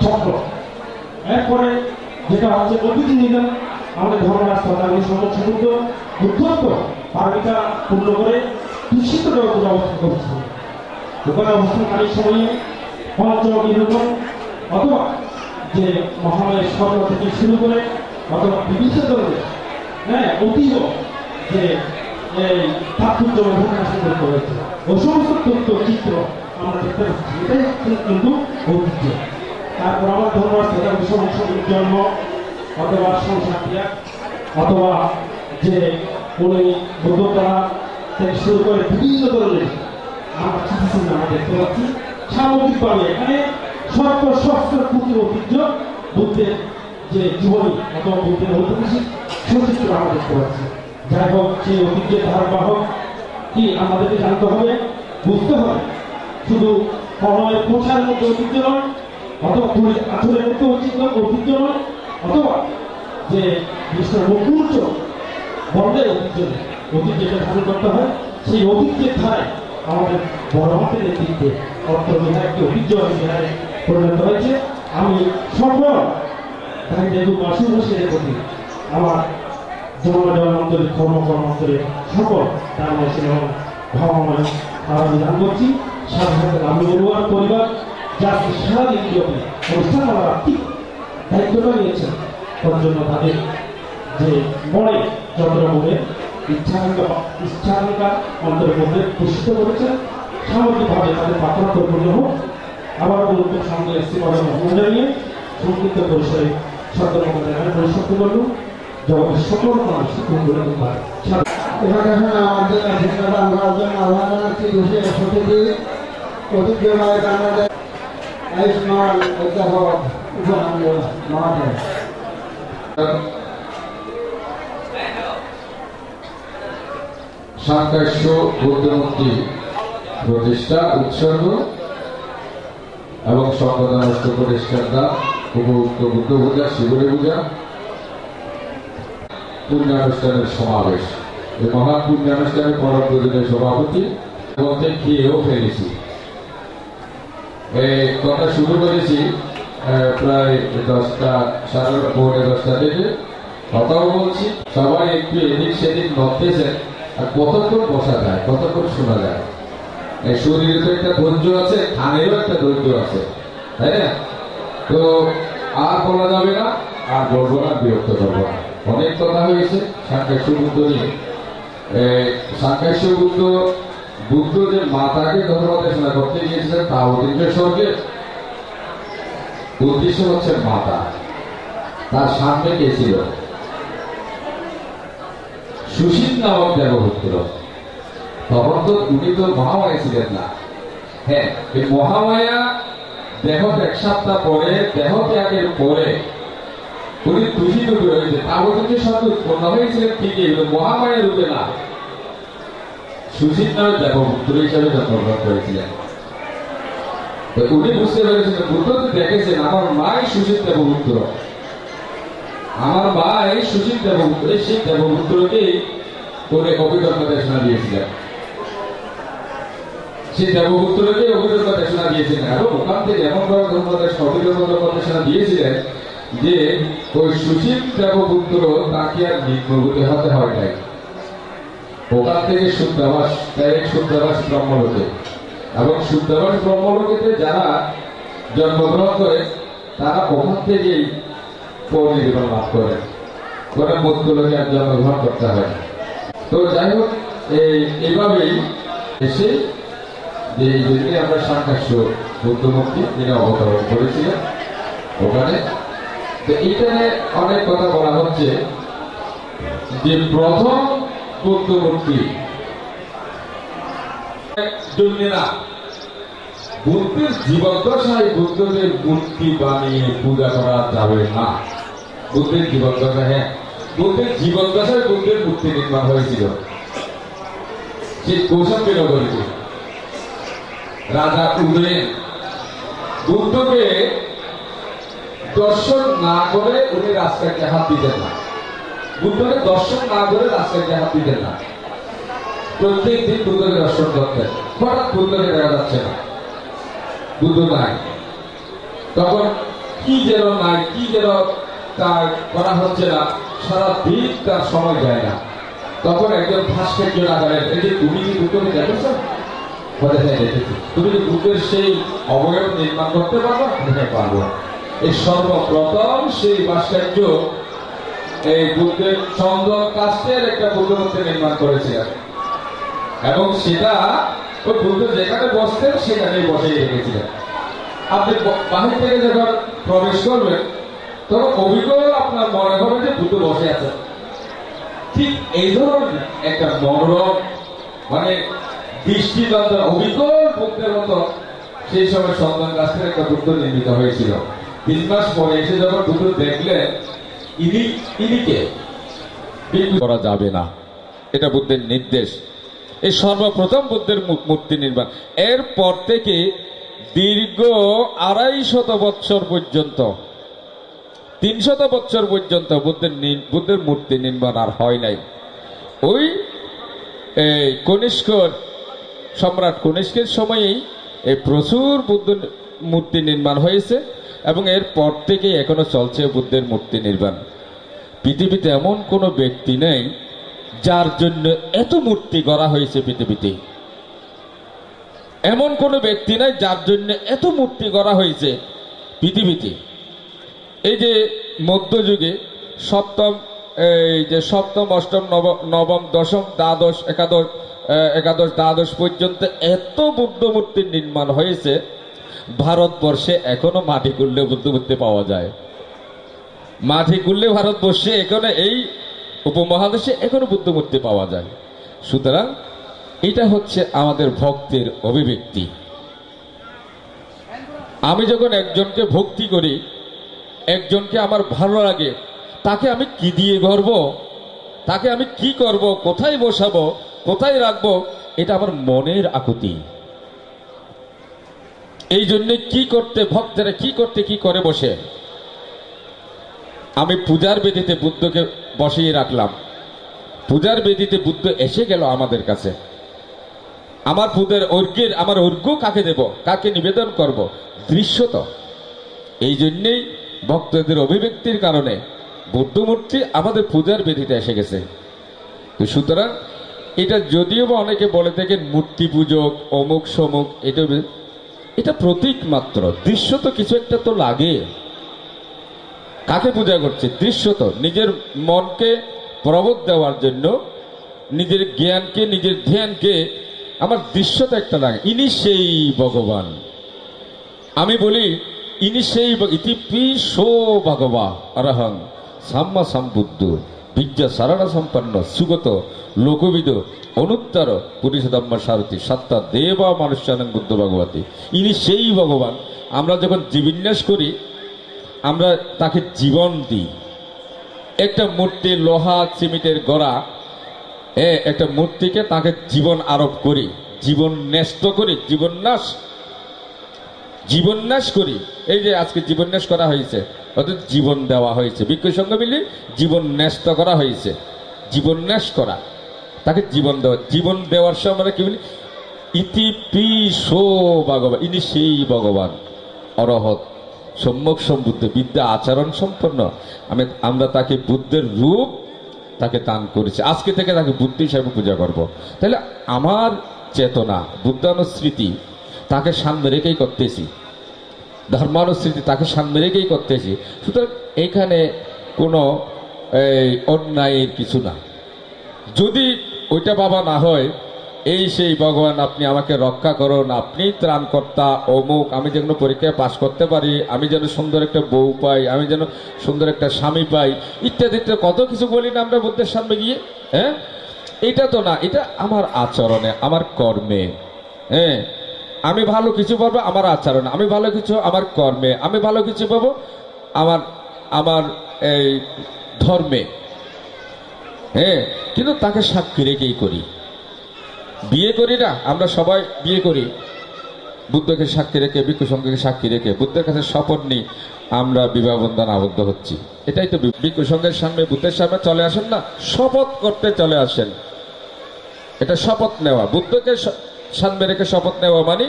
চক্র। এরপরে যেটা হচ্ছে অতিথি নিদান, আমাদের ধর্মরাজ সমুদ্র উদ্ধত্ত পারমিতা পূর্ণ করে দূষিত জগতের অবস্থান করছে। ওখানে অবস্থানকারী সময়ে পঞ্চম নিরূপণ অথবা যে মহামায়ের স্বর্ণ থেকে শুরু করে অথবা বিভিন্ন ধরনের অতীব যে এই তাৎপর্য ঘটনা করেছে ও সমস্ত তথ্য চিত্র আমরা দেখতে পাচ্ছি। এটাই কিন্তু ঐতিহ্য। তারপর আমার ধর্মরাজ জন্ম অথবা সংসার ত্যাগ অথবা যে উনি বৌদ্ধতলা থেকে শুরু করে বিভিন্ন ধরনের আমরা চিকিৎসা আমরা দেখতে পাচ্ছি। সামগ্রিকভাবে এখানে সর্বশস্ত্রের প্রতি ঐতিহ্য বুদ্ধের যে জীবনী অথবা বুদ্ধের ঐতিহাসিক সুচিত্র আমরা দেখতে পাচ্ছি। যাই হোক, সেই ঐতিহ্যের ধারবাহক কি আমাদেরকে জানতে হবে, বুঝতে হবে। শুধু কলমের পোশার মধ্যে ঐতিহ্য নয়, অথবা আচরের মধ্যে ঐতিহ্য নয়, অথবা যে বিশ্বের মুখ্য বর্ণের ঐতিহ্য নেই। ঐতিহ্যটা ধারণ করতে হয়। সেই ঐতিহ্যের ধারায় আমাদের বড় হাতের নেতৃত্বে অর্থ বিহার একটি ঐতিহ্যবাহী বিহারে পরিণত হয়েছে। আমি সকল বাসীবাসীদের প্রতি আমার জন্মান্তরের কর্মকর্মান্তরের সকল গ্রামবাসী এবং ভাবাময় আরাধনা করছি। সাথে সাথে আমি বড়ুয়ার পরিবার যার সারাদিন ব্যাপী অনুষ্ঠান আমার আর্থিক দায়িত্বটা নিয়েছেন, তার জন্য তাদের যে মনে যতটা মনে ইচ্ছাঙ্কা অন্তরের মধ্যে পুষিত করেছেন, সামগ্রিকভাবে তাদের প্রার্থনা পরিপূর্ণ হোক। আবার গুরুত্বের সঙ্গে এসছি মনে নিয়ে সংক্ষিপ্ত পরিসরে সতর্কতা এখানে পরিসত্য করল জগতের সকল মানুষ এখানে আমাদের অভিজ্ঞতা করার জন্য আহ্বান জানাচ্ছি দেশের সতীদি ঐতিহ্যবাহী বাংলাদেশ আয়ুষ্মান অধ্যাপক উপানন্দ মহাদেব। সাংকাশ্য বুদ্ধমূর্তি প্রতিষ্ঠা উৎসর্গ এবং সংগঠন অষ্ট পরিষ্কার দান উপভুক্ত বুদ্ধ পূজা শিবরী পূজা পুণ্যানুষ্ঠানের সমাবেশ। এই মহান পুণ্যানুষ্ঠানের পরম প্রতিদিনের সভাপতি এবং খেয়েও ফেলেছি। এই কথা শুরু করেছি প্রায় 10টা, 10:30 থেকে কথাও বলছি, সবাই একটু এদিক সেদিক নড়তেছেন। আর কতক্ষণ বসা যায়, কতক্ষণ শোনা যায়? এই শরীরে তো একটা ধৈর্য আছে, খানেরও একটা ধৈর্য আছে, তাই না? তো আর বলা যাবে না, আর বলবো না, বিরক্ত করবো না। অনেক কথা হয়েছে সাংখ্যিক বুদ্ধ নিয়ে। সাংখ্যিক বুদ্ধ যে মাতাকে ধর্মদেশনা করতে গিয়েছিলেন তাওতিনকে স্বর্গে, উদ্দেশ্য হচ্ছে মাতা। তার সামনে কে ছিল? সুশীল নামক দেবপুত্র। তখন তো উনি তো মহামায়া ছিলেন না। হ্যাঁ, এই মহামায়া দেহ 1 সপ্তাহ পরে, দেহ ত্যাগের পরে উনি দুটি রূপে হয়েছে। তাওতিনকে স্বর্গে উৎপন্ন হয়েছিলেন ঠিকই, মহামায়া রূপে না, সুশীল নামে দেবপুত্র হিসাবে জন্মগ্রহণ করেছিলেন। উনি বুঝতে পেরেছিলেন, বুদ্ধ তো দেখেছেন আমার মাই সুশীল দেবপুত্র, আমার মাই সুশীল দেবপুত্র, সেই দেবপুত্রকে করে অভিধর্ম দেশনা দিয়েছিলেন। সেই দেবপুত্রকে অভিধর্ম দেশনা দিয়েছিলেন এবং ওখান থেকে এমন ভাবে অভিধর্ম দেশনা দিয়েছিলেন যে ওই সুশীল দেবপুত্র তাকে আর নিম্নভূতি হতে হয় নাই। ওখান থেকে শুদ্ধাবাস, শুদ্ধাবাস ব্রহ্মলোকে, এবং শুদ্ধাবাস ব্রহ্মলোকেতে যারা জন্মগ্রহণ করে তারা ওখান থেকেই পরিনির্বাণ লাভ করে, ওরা মধ্যলোকে আর জন্মগ্রহণ করতে হয়। তো যাই হোক, এইভাবেই এসে যে আমরা সাংখ্য বুদ্ধমুক্তি তিনি অবতরণ করেছিলেন ওখানে। তো এইখানে অনেক কথা বলা হচ্ছে যে প্রথম বুদ্ধমূর্তি না, বুদ্ধের জীবদ্দশায় বুদ্ধদের মূর্তি বানিয়ে পূজা করা যাবে না। বুদ্ধের জীবদ্দশা, হ্যাঁ, বুদ্ধের জীবদ্দশায় বুদ্ধের মূর্তি নির্মাণ হয়েছিল সেই কৌশম্বী নগরীতে। রাজা উদয়ন বুদ্ধকে দর্শন না করে উনি রাস্তাকে হাত দিতেন না। বুদ্ধকে দর্শন না করে রাস্তাকে হাত দিতেন না। প্রত্যেক দিন বুদ্ধকে দর্শন করতেন। হঠাৎ বুদ্ধকে দেখা যাচ্ছে না, বুদ্ধ নাই। তখন কি যেন নাই, কি যেন তার করা হচ্ছে না, সারা দিন তার সময় যায় না। তখন একজন ভাস্কর্য লাগালেন, এই যে তুমি কি বুদ্ধকে দেখেছ? তুমি কি বুদ্ধের সেই অবয়ব নির্মাণ করতে পারবো? হ্যাঁ, পারবো। এই সর্বপ্রথম সেই ভাস্কর্য এই বুদ্ধের চন্দন কাষ্ঠের একটা বুদ্ধমূর্তি নির্মাণ করেছিলেন এবং সেটা ওই বুদ্ধ যেখানে বসতেন সেখানেই বসেই রেখেছিলেন। আপনি বাহির থেকে যখন প্রবেশ করবেন তখন অভিজ্ঞ আপনার মনে হবে যে বুদ্ধ বসে আছেন। ঠিক এই ধরনের একটা মনোরম, মানে দৃষ্টিনন্দন অভিজ্ঞ বুদ্ধের মতো সেই সময় চন্দন কাষ্ঠের একটা বুদ্ধ নির্মিত হয়েছিল। 3 মাস পরে এসে যখন বুদ্ধ দেখলেন ইনিকে করা যাবে না, এটা বুদ্ধের নির্দেশ। এই সর্বপ্রথম বুদ্ধের মূর্তি নির্মাণ। এরপর থেকে দীর্ঘ 250 বৎসর পর্যন্ত, 300 বৎসর পর্যন্ত বুদ্ধের মূর্তি নির্মাণ আর হয় নাই। ওই কনিষ্কর সম্রাট কনিষ্কের সময়েই এই প্রচুর বুদ্ধ মূর্তি নির্মাণ হয়েছে এবং এরপর থেকে এখনো চলছে বুদ্ধের মূর্তি নির্মাণ। পৃথিবীতে এমন কোনো ব্যক্তি নেই যার জন্য এত মূর্তি গড়া হয়েছে পৃথিবীতে। এমন কোনো ব্যক্তি নাই যার জন্য এত মূর্তি গড়া হয়েছে পৃথিবীতে। এই যে মধ্যযুগে সপ্তম, অষ্টম, নবম, দশম, দ্বাদশ, একাদশ, দ্বাদশ পর্যন্ত এত বুদ্ধ মূর্তির নির্মাণ হয়েছে। ভারতবর্ষে এখনো মাটি খুললে বুদ্ধ মূর্তি পাওয়া যায়। মাটি খুললে ভারতবর্ষে এখনো, এই উপমহাদেশে এখনো বুদ্ধ মূর্তি পাওয়া যায়। সুতরাং এটা হচ্ছে আমাদের ভক্তের অভিব্যক্তি। আমি যখন একজনকে ভক্তি করি, একজনকে আমার ভালো লাগে, তাকে আমি কি দিয়ে গড়ব, তাকে আমি কি করব, কোথায় বসাবো, কোথায় রাখবো, এটা আমার মনের আকুতি। এই জন্য কি করতে, ভক্তেরা কি করে বসে। আমি পূজার বেদিতে বুদ্ধকে বসিয়ে রাখলাম, পূজার বেদিতে বুদ্ধ এসে গেল আমাদের কাছে। আমার পুদের অর্ঘ্যের আমার অর্ঘ্য কাকে দেব, কাকে নিবেদন করব, দৃশ্যত। এই জন্যেই ভক্তদের অভিব্যক্তির কারণে বুদ্ধমূর্তি আমাদের পূজার বেদিতে এসে গেছে। তো সুতরাং এটা যদিও বা অনেকে বলে থাকেন মূর্তি পূজক অমুক সমুক, এটা প্রতীক মাত্র, দৃশ্যত কিছু একটা তো লাগে। কাকে পূজা করছে? দৃশ্যত নিজের মনকে প্রবোধ দেওয়ার জন্য, নিজের জ্ঞানকে নিজের ধ্যানকে আমার দৃশ্যত একটা লাগে। ইনি সেই ভগবান। আমি বলি ইনি সেই ইতিপিশো ভগবা অরহং সাম্মা সম্বুদ্ধ বিদ্যা সারাণা সম্পন্ন সুগত লোকবিদ অনুত্তর পুরুষোত্তম সারথী সত্তা দেবা মানুষ্যানং বুদ্ধ ভগবতী। ইনি সেই ভগবান। আমরা যখন জীবন্যাস করি আমরা তাকে জীবন দিই। একটা মূর্তি লোহা সিমেন্টের গড়া, একটা মূর্তিকে তাকে জীবন আরোপ করি, জীবন ন্যস্ত করি, জীবন্যাস করি। এই যে আজকে জীবন্যাস করা হয়েছে, অর্থাৎ জীবন দেওয়া হয়েছে, ভিক্ষু সংঘ মিলে জীবন ন্যস্ত করা হয়েছে, জীবন্যাস করা, তাকে জীবন দেওয়া। জীবন দেওয়ার সময় আমরা কি বলি? ইতি পিশো ভগবান, ইনি সেই ভগবান অরহৎ সম্যক সম্বুদ্ধ বিদ্যা আচরণ সম্পন্ন। আমরা তাকে বুদ্ধের রূপ তাকে দান করেছি, আজকে থেকে তাকে বুদ্ধ হিসাবে পূজা করব। তাহলে আমার চেতনা বুদ্ধানুস্মৃতি তাকে সামনে রেখেই করতেছি, ধর্মানুস্মৃতি তাকে সামনে রেখেই করতেছি। সুতরাং এইখানে কোনো অন্যায়ের কিছু না। যদি ওইটা বাবা না হয়, এই সেই ভগবান আপনি আমাকে রক্ষা করুন, আপনি ত্রাণকর্তা অমুক, আমি যেন পরীক্ষায় পাশ করতে পারি, আমি যেন সুন্দর একটা বউ পাই, আমি যেন সুন্দর একটা স্বামী পাই, ইত্যাদি ইত্যাদি কত কিছু বলি না আমরা বুদ্ধের সামনে গিয়ে। হ্যাঁ, এটা তো না, এটা আমার আচরণে, আমার কর্মে। হ্যাঁ, আমি ভালো কিছু পাবো আমার আচরণে, আমি ভালো কিছু আমার কর্মে, আমি ভালো কিছু পাবো আমার এই ধর্মে। হ্যাঁ, কিন্তু তাকে সাক্ষী রেখেই করি। বিয়ে করি না, আমরা সবাই বিয়ে করি বুদ্ধকে সাক্ষী রেখে, ভিক্ষু সংঘকে সাক্ষী রেখে, বুদ্ধের কাছে শপথ নিই আমরা বিবাহ বন্ধন আবদ্ধ হচ্ছি। এটাই তো ভিক্ষু সংঘের সামনে, বুদ্ধের সামনে চলে আসেন না, শপথ করতে চলে আসেন। এটা শপথ নেওয়া, বুদ্ধকে সামনে রেখে শপথ নেওয়া মানে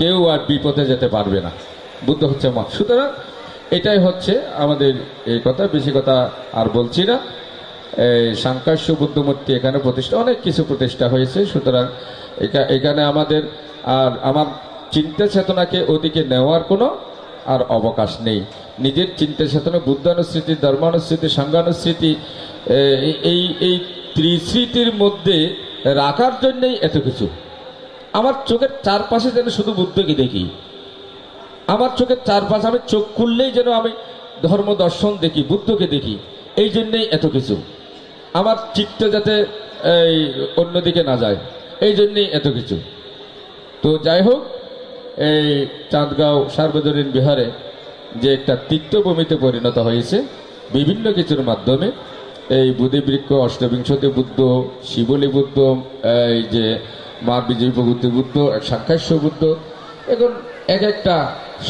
কেউ আর বিপদে যেতে পারবে না, বুদ্ধ হচ্ছে মা। সুতরাং এটাই হচ্ছে আমাদের এই কথা, বেশি কথা আর বলছি না। এই সাংকাশ্য বুদ্ধমূর্তি এখানে প্রতিষ্ঠা, অনেক কিছু প্রতিষ্ঠা হয়েছে। সুতরাং এখানে আমাদের আর আমার চিন্তা চেতনাকে ওদিকে নেওয়ার কোনো আর অবকাশ নেই। নিজের চিন্তা চেতনা বুদ্ধানুস্মৃতি, ধর্মানুস্মৃতি, সাংঘানুস্মৃতি, এই ত্রিস্মৃতির মধ্যে রাখার জন্যই এত কিছু। আমার চোখের চারপাশে যেন শুধু বুদ্ধকে দেখি, আমার চোখের চারপাশে আমি চোখ খুললেই যেন আমি ধর্ম দর্শন দেখি, বুদ্ধকে দেখি, এই জন্যেই এত কিছু। আমার চিত্ত যাতে এই অন্যদিকে না যায়, এই জন্যেই এত কিছু। তো যাই হোক, এই চাঁদগাঁও সার্বজনীন বিহারে যে একটা তীর্থভূমিতে পরিণত হয়েছে বিভিন্ন কিছুর মাধ্যমে, এই বুদ্ধিবৃক্ষ, অষ্টবিংশতি বুদ্ধ, শিবলী বুদ্ধ, এই যে মা বিজয়ী প্রভৃতি বুদ্ধ, সাংখ্যাস্য বুদ্ধ, এখন এক একটা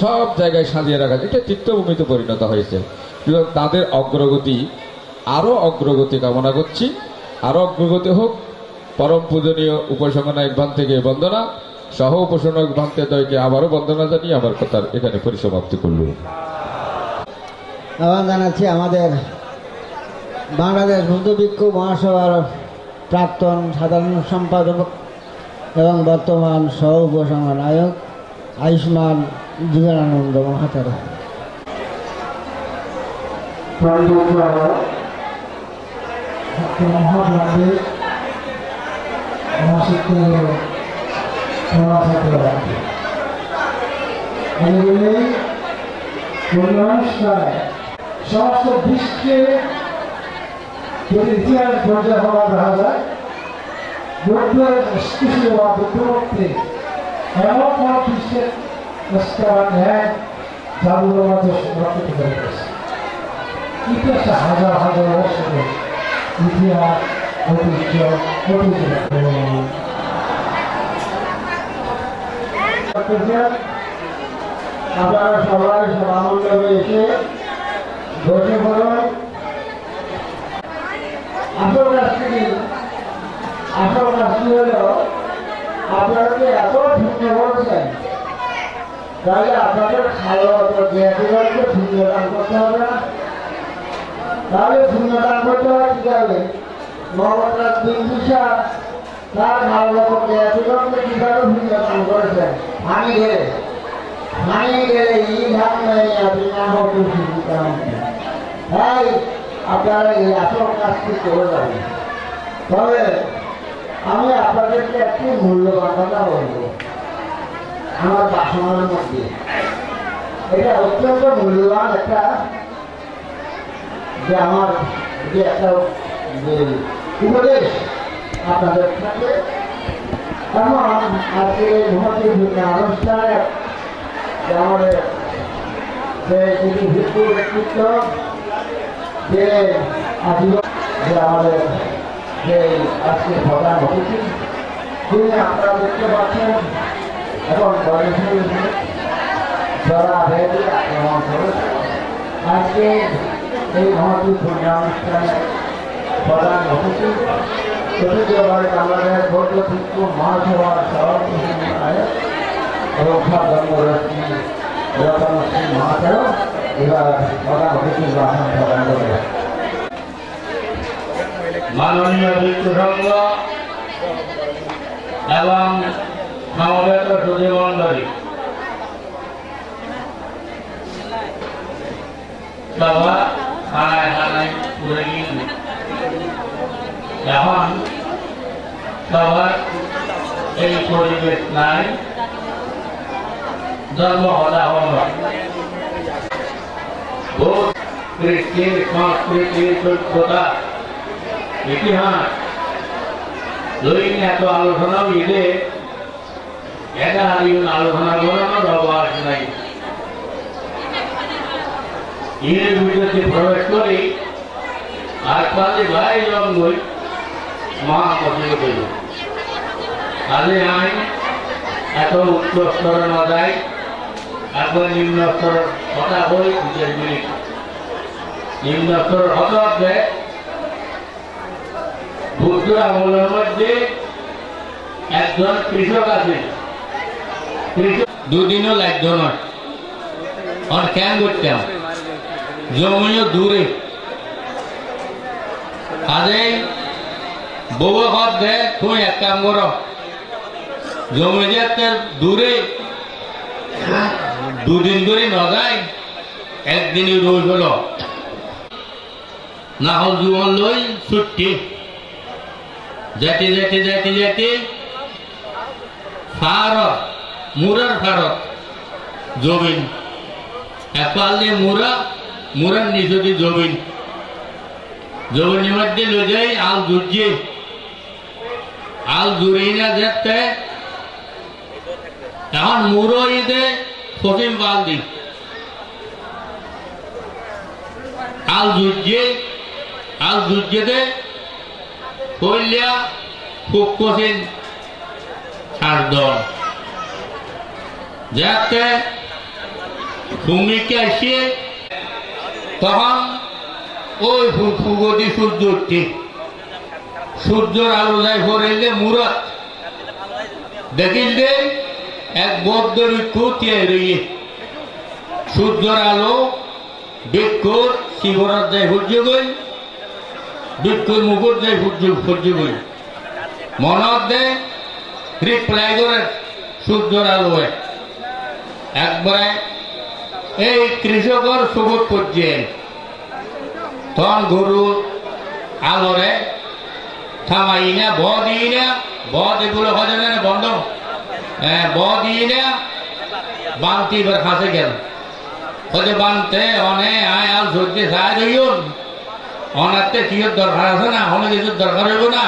সব জায়গায় সাজিয়ে রাখা, এটা তীর্থভূমিতে পরিণত হয়েছে। তাদের অগ্রগতি, আরও অগ্রগতি কামনা করছি, আরও অগ্রগতি হোক। পরম পূজনীয় উপাসনায়ক ভান থেকে বন্দনা, সহ উপাসনায়ক ভান্তে দয়কে আবারও বন্দনা জানিয়ে আমার কথার এখানে পরিসমাপ্তি করল। আহ্বান জানাচ্ছি আমাদের বাংলাদেশ বুদ্ধভিক্ষু মহাসভার প্রাক্তন সাধারণ সম্পাদক এবং বর্তমান সহ উপসংহারক আয়ুষ্মান জীবনানন্দ মহাচার্য। সমস্ত বিশ্বে যদি ইতিহাস পর্যায়ে হওয়া দেখা যায়, বুদ্ধের স্পৃশ্য বা বুদ্ধমূর্তি এমন কোন বিশ্বের নেয় যাগুলোর মধ্যে সংরক্ষিত করে গেছে। ইতিহাসে হাজার হাজার বছরের ইতিহাস, ঐতিহ্য, আপনারা সবাই আনন্দ এসে বসে পড়ুন। আসল কাজটি হল আপনারা কি এত ভিন্ন করেছেন, তাহলে আপনাদের খাওয়া দেয়াকে ভিন্ন দান করতে হবে না? তাহলে ভিন্ন দান করতে হয় কি হবে? মমতাজ বিন্দুসার তার খাওয়া দেয়াকে কিভাবে ভিন্ন দান করেছেন? আমি গেলে এই ধান নেই আপনি না হতে তাই আপনারা এই আসল কাজটি করে যাবেন। তবে আমি আপনাদেরকে একটি মূল্যবান কথা বলবো। আমার বাসনের মধ্যে এটা অত্যন্ত মূল্যবান একটা যে আমার যে একটা যে উপদেশ আপনাদের সাথে। এখন আজকে মহতি অনুষ্ঠানে আমাদের যে ভিত্তি ব্যক্তিত্ব যে আজীবন যে আমাদের যে আজকে প্রধান অতিথি তিনি আপনারা দেখতে পাচ্ছেন এখন যারা আক্রমণ করেছে। আজকে এই মহত্বপূর্ণ অনুষ্ঠানে প্রধান অতিথি চতুর্থবারে বাংলাদেশ বৌদ্ধ শিক্ষু মহাসভার সভাপতি এবং ধর্মরশ্মী রতনশ্রী মহাশয় এবার প্রধান অতিথি ভাষণ প্রদান করবে। মাননীয় ভিক্ষু সংঘ এবং সমবেত সুধীমণ্ডলী সভা খানায় খানায় ঘুরে গিয়েছে। এখন সবার এই পরিবেশ নাই, ধর্ম হলাহল ভোট কৃষ্টির সংস্কৃতির সভ্যতা ইতিহাস দৈনিক এত আলোচনা মিলে এটা আলোচনা করানোর অবকাশ নাই। এর ভিতরে প্রবেশ করি আর পালে ভাই জন্মই মা পছন্দ করি তাহলে আইন এত উচ্চ স্তরে না যায়, একবার নিম্ন স্তরের কথা বই 2 মিনিট। নিম্ন স্তরের কথা হবে বুদ্ধ আমলের মধ্যে একজন কৃষক আছে, দুদিনও লাগতো না। আর কেন করতাম জমিও দূরে আজে বউ হাত দে তুই এক কাম কর জমি যে দূরে দুদিন করে না যায়, একদিনই রোজ হলো না হল জীবন লই ছুটি যেতে যেতে যেতে যেতে ফারত মুরার ফারত জমিন একপালে মুরার নিচে জমিন জমিনের মধ্যে লই যাই আল জুড়ি না যেতে এখন মুরো ঈদে পশ্চিম পাল দি আল জুজে কইলিয়া খুব কঠিন সারদন যাতে ভূমিকে আসিয়ে তখন ওই ফুগতি সূর্য উঠছে, সূর্যর আলো যায় ভরেলে মুরাত দেখিলে এক বদ্ধ বৃক্ষ তিয়াই রইয়ে সূর্যর আলো বৃক্ষর শিবরাত যায় সূর্য গই বৃক্ষর মুকুট যায় সূর্য গই মনত দেয় রিপ্লাই করে সূর্যর আলো একবারে এই কৃষকর সবুজ করছে তখন গরু আলোরে থামাই না ব দিই না এগুলো হয় না বন্ধ ব দিই না বানতি এবার খাসে গেল হতে বানতে অনেক আয় আল সর্দি সাহায্য হইন অনাতে কিয়র দরকার আছে না অনেক কিছুর দরকার হইব না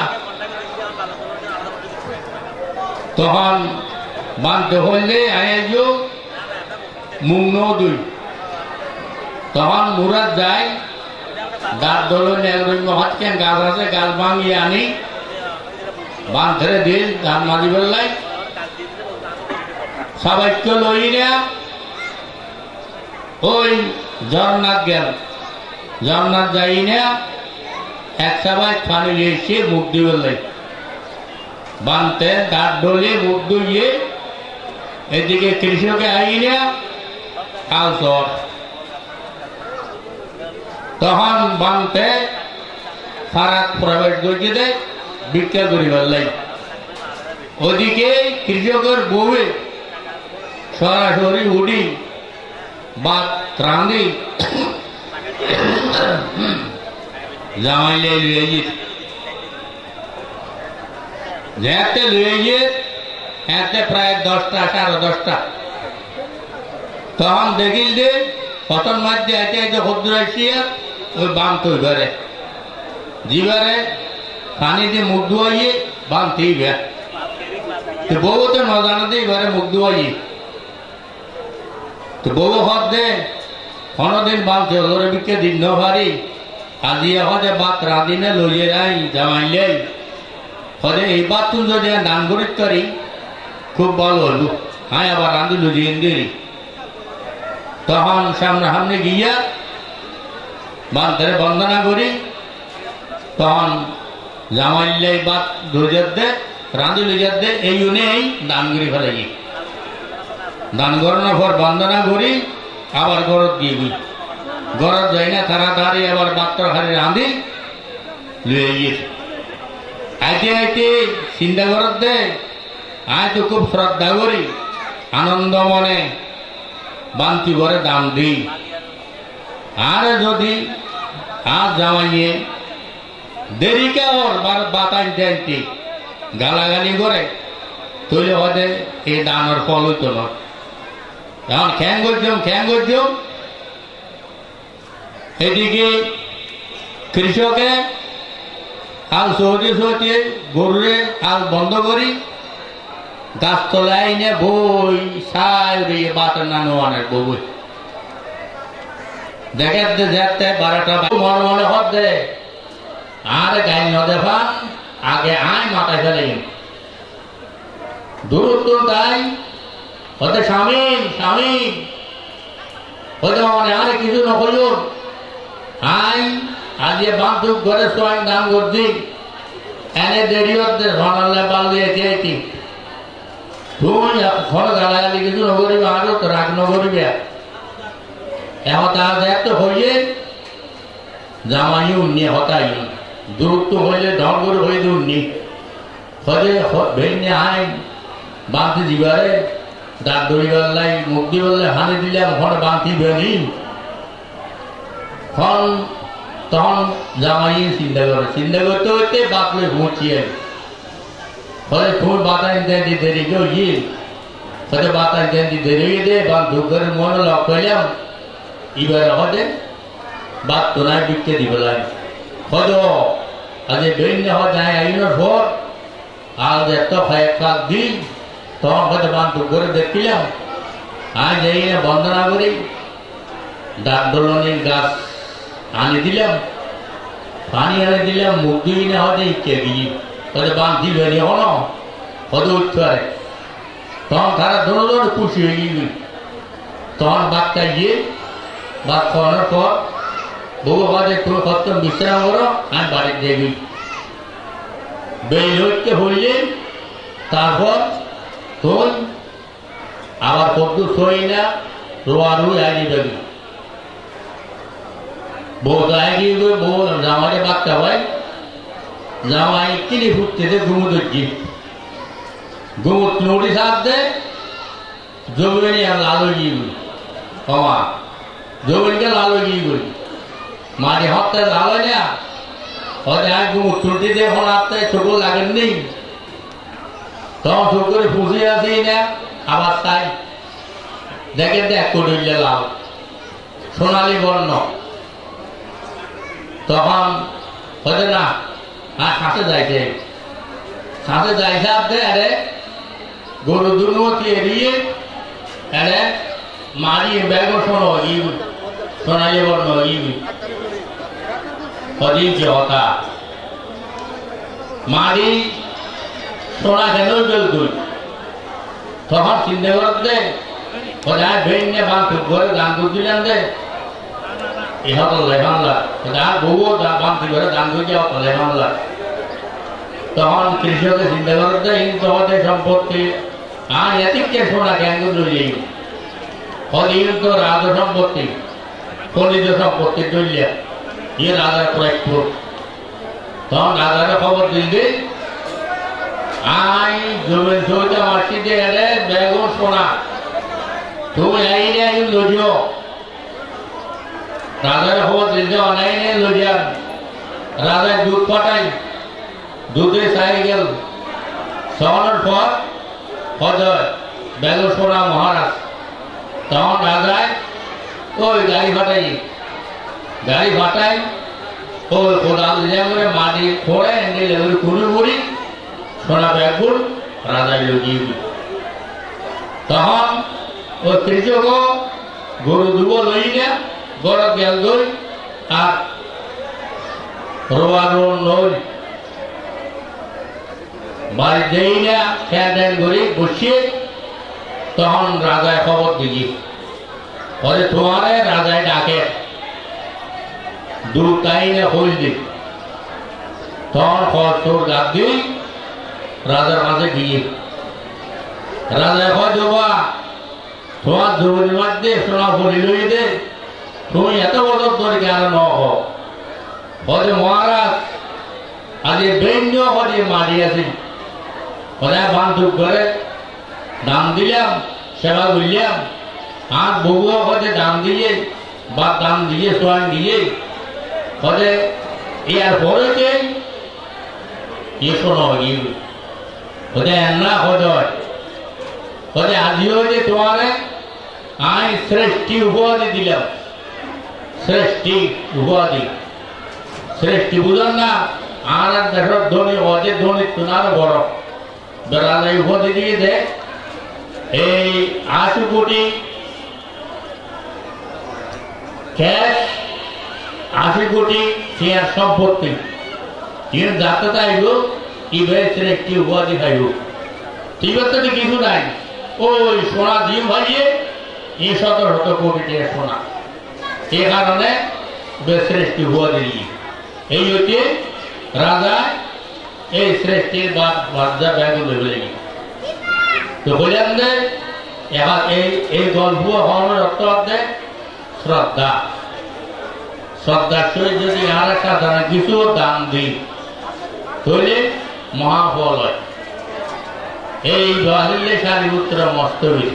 তখন বানতে হইলে আয় মুং দুই তখন মুরাদ যায় দাঁত দলন একরকম হাতকেন গাছ আছে গাছ ভাঙিয়ে আনি বান ধরে দিল ধান মাঝি বেলায় সবাইকে লই না ওই জগন্নাথ গেল জগন্নাথ যাই না এক সবাই পানি এসে মুখ দিয়ে বেলায় বানতে দাঁত ডলে মুখ ধুইয়ে এদিকে কৃষকে আইনা কাল চর তখন বানতে ফারাক প্রবেশ করছে দেয় ভিক্ষা করিবার লাই ওদিকে কৃষকের বউয়ে সরাসরি উঠি বাদ রাঁধি জামাইলে লুয়ে যেতে লুয়ে এতে প্রায় 10টা 10:30 তখন দেখিল যে কতন মাঝে এতে এতে হদ্রাইছিয়া ওই বাম তৈ ঘরে জিবারে পানি দিয়ে মুখ ধোয়াইয়ে বাঁধতেই বে বউ তো ন জানাতেই ঘরে মুখ ধোয়াইয়ে তো বউ হদ দে কোনদিন বাঁধতে ওরে বিকে দিন ন ভারি আজিয়া হদে বাত রাঁধিনে লইয়ে যাই জামাইলে হদে এই বাত তুমি যদি দান করি করি খুব ভালো হলো হ্যাঁ আবার রাঁধি লুজিয়ে দিই তখন সামনে সামনে গিয়া বাঁধতে বন্দনা করি তখন জামাইলে বাত ধৈর্য দে রাঁধি লইয়া দে এই নেই দান করি ফেলে গিয়ে দান করানোর পর বন্দনা করি আবার গরত গিয়ে গরত যাই না তাড়াতাড়ি আবার বাত্র খালি রাঁধি লুয়ে গিয়েছে আইতে আইতে চিন্তা গরত দে আয় তো খুব শ্রদ্ধা করি আনন্দ মনে বান্তি ভরে দাম দিই আর যদি আজ জামাইয়ে দেরিকে ওর বাতাস দেনটি গালাগালি করে তৈলে হতে এই দানের ফল হইতো না এখন খ্যাং করছম এদিকে কৃষকে আল সহজে গরুরে আল বন্ধ করি গাছতলায় নে বই সাই বাতের নানো অনেক বই দেখে যেতে 12টা মনে মনে হত দে আর গাই ন দেফা আগে আয় মাথায় ফেলে দূরত্ব তাই হতে স্বামী হতে মানে আরে কিছু নকল আই আজ বান্ধব ঘরে সোয়াইন দাম করছি এনে দেরি হতে ধনালে পাল দিয়েছি তুমি ঘর গালাগালি কিছু নকরিবে আরো তো রাগ নকরিবে এখন তার এত হইয়ে জামাই উন্নি হতাই দূরত্ব হইলে ঢল করে হয়ে উন্নি হতে ভেঙে আই বাঁধতে দিবারে দাঁত দড়ি বেলায় মুখ দিয়ে বললে হানি দিলাম ঘরে বাঁধি ভেঙি তখন জামাই চিন্তা করতে হইতে বাতলে ঘুরছিয়ে ফলে তুমি বাতাস দেন দেরি গিয়ে হতে বাতাস দেন দেরি দে বা দুঃখের মনে লক হইলাম এবার হতে বাদ তো নাই বিকে দিবেলাই হদ আজ বেরিয়ে হতে আইনের ভোর আর এত ফাঁক দিই তখন হয়তো বান্ধব করে দেখছিলাম আজ এই বন্দনা করি ডাক দোলনের গাছ আনি দিলাম পানি এনে দিলাম মুখ দিবি না হতে ইচ্ছে গিয়ে হয়তো বাঁধ দিবে নি হন হতে উঠতে পারে তখন তারা দোলন খুশি হয়ে গিয়ে তখন বাঘটা গিয়ে বাঘ খাওয়ানোর পর বউ বাজে তুমি কত বিশ্রাম করো আমি বাড়িতে যাবি বেল হইতে হইলে তারপর তুই আবার কত সই না রোয়া রুই আগে যাবি বউ গায়ে গিয়ে বউ জামাইয়ে বাচ্চা হয় জামাই কিনে ফুটতে দে ঘুমো ধরছি ঘুমো নড়ি সাপ দে জমিনে আর লালো গিয়ে কমা জমিনকে লালো গিয়ে করি মাটি হতে লালো না হতে আর ঘুমো ছুটি দিয়ে এখন আপনি ছোট লাগেননি তখন ছোট করে ফুসে আসি না আবার তাই দেখে দেখ করিলে লাল সোনালি বর্ণ তখন হতে না আর শ্বাসে যাইছে আপনি আরে গরু দুর্মতি এড়িয়ে আরে মারিয়ে ব্যাগ শোনো সোনালি বর্ণ হদিছে হতা মারি সোনা কেন জলতুই তখন চিন্তা করতে কোথায় ভেঙে বাঁধ ঘরে গান করছিলেন দে ইহত লেহানলা কোথায় বউ বাঁধ ঘরে গান করছে লেহানলা তখন কৃষকের চিন্তা করতে কিন্তু হতে সম্পত্তি আর এদিকে শোনা কেন লইলেই হদিন তো রাজ সম্পত্তি খনিজ সম্পত্তি দলিয়া ইয়ে রাজার প্রয়োগ তখন রাজারে খবর দিলবে আই জমির সৌদা মাসি দিয়ে বেগুন সোনা তুমি আইনে আই লজিও রাজারে খবর দিলবে অনাইনে লজিয়ান রাজায় দুধ পাঠাই দুধে চাই গেল সহনের পর হজয় বেগুন সোনা মহারাজ তখন রাজায় ওই গাড়ি ফাটাই ওই কোদাল দিয়ে করে মাটি খোঁড়ে এনে কুড়ি মুড়ি সোনা ব্যাগুল রাজায় লুকিয়ে তখন ওই কৃষক গরু দুব লই না গরত গেল দই আর রোয়া নই বাড়ি দেই না খেয়া দেন করে বসিয়ে তখন রাজায় খবর দিলি ওরে তোমারে রাজায় ডাকে দুধ তাই না হইল দি তখন তোর গাছ দিই রাজার মাঝে গিয়ে রাজায় কয় দেবা তোমার দৌড়ি মার দে সোনা পরি লই দে তুমি এত বছর ধরে কেন ন হরে মহারাজ আজ দৈন্য হরে মারিয়াছি হরে বান্ধব করে দাম দিলাম সেবা করলাম আর বউও হতে দাম দিয়ে বা দাম দিয়ে সোয়ান দিয়ে হরে ইয়ার পরে যে ইয়ে শোনো হতে এন্না হদয় হতে আজিও যে তোমার আই শ্রেষ্ঠী উপাধি দিলাম শ্রেষ্ঠী উপাধি শ্রেষ্ঠী বুঝন না আর দেশের ধনী অজে ধনী তোমার বড় বেড়ালে উপাধি দিয়ে দেয় এই 80 কোটি ক্যাশ 80 কোটি শেয়ার সম্পত্তি তিন যাতে চাইব ইবে শ্রেষ্ঠী উপাধি খাইব ঠিক আছে কিছু নাই ওই সোনা দিন ভাইয়ে এই 17 কোটি টাকা সোনা এই কারণে শ্রেষ্ঠী উপাধি দিয়ে এই হচ্ছে রাজা এই শ্রেষ্ঠীর বাদা ব্যাগ লেগে তো বললাম যে এবার এই গল্প হওয়ার অর্থ হচ্ছে শ্রদ্ধা শ্রদ্ধার সহিত যদি আর একটা দানা কিছু দান দিই তাহলে মহাফল হয় এই বাহিলে সারি উত্তর মস্তবী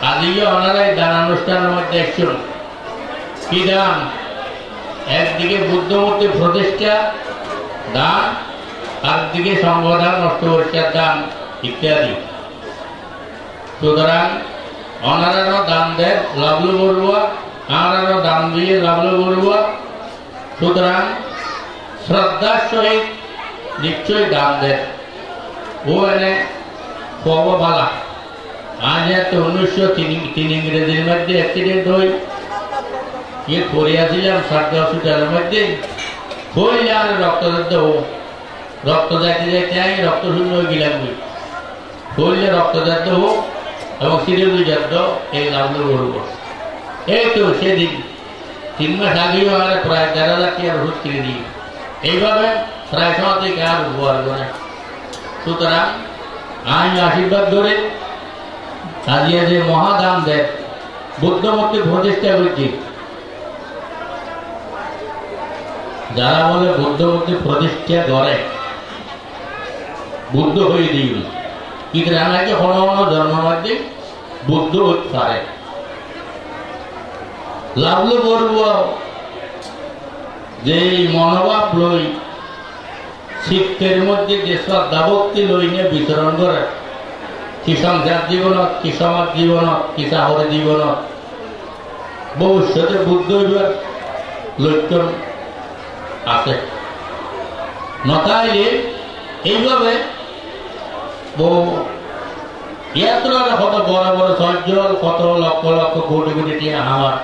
আদিকে ওনারাই দান অনুষ্ঠানের মধ্যে একজন কি দান একদিকে বুদ্ধমূর্তি প্রতিষ্ঠা দান আরেকদিকে সংবর্ধন নষ্ট পরিষ্কার দান ইত্যাদি সুতরাং ওনারারও দান দেন লাভলু বড়ুয়া আমারও দান দিয়ে লাভলু বড়ুয়া সুতরাং শ্রদ্ধার সহিত নিশ্চয়ই দান দেন ও এনে খবর বালা আজ 1903 ইংরেজির মধ্যে অ্যাক্সিডেন্ট হই ये করিয়াছিলাম 7-10 মধ্যে হই আর রক্তদান রক্ত যাইতে যাইতে আমি রক্ত শূন্য হয়ে গেলাম হইলে রক্তদান হোক এবং সিরিয়াল যাত এই লাভলু বড়ুয়া এই তো সেদিন 3 মাস আগেও আমার প্রায় 11,000 টাকার ওষুধ কিনে দিই এইভাবে প্রায় সমাজে আর উপহার করে সুতরাং আমি আশীর্বাদ ধরে আজকে যে মহাদান দেয় বুদ্ধমূর্তি প্রতিষ্ঠা করছি যারা বলে বুদ্ধমূর্তি প্রতিষ্ঠা করে বুদ্ধ হয়ে দিই কিন্তু আমাকে কোনো কোনো ধর্মের মধ্যে বুদ্ধ হতে পারে লাভলু বড়ুয়া যে মনোভাব লই শিক্ষের মধ্যে যে শ্রদ্ধা ভক্তি লই নিয়ে বিতরণ করে কি সংসার জীবনত কি সমাজ জীবনত কি শহরের জীবনত ভবিষ্যতে বুদ্ধ হইবার লক্ষণ আছে নতাইলে এইভাবে বহু কত বড় বড় সজ্জল কত লক্ষ লক্ষ কোটি কোটি টাকা আমার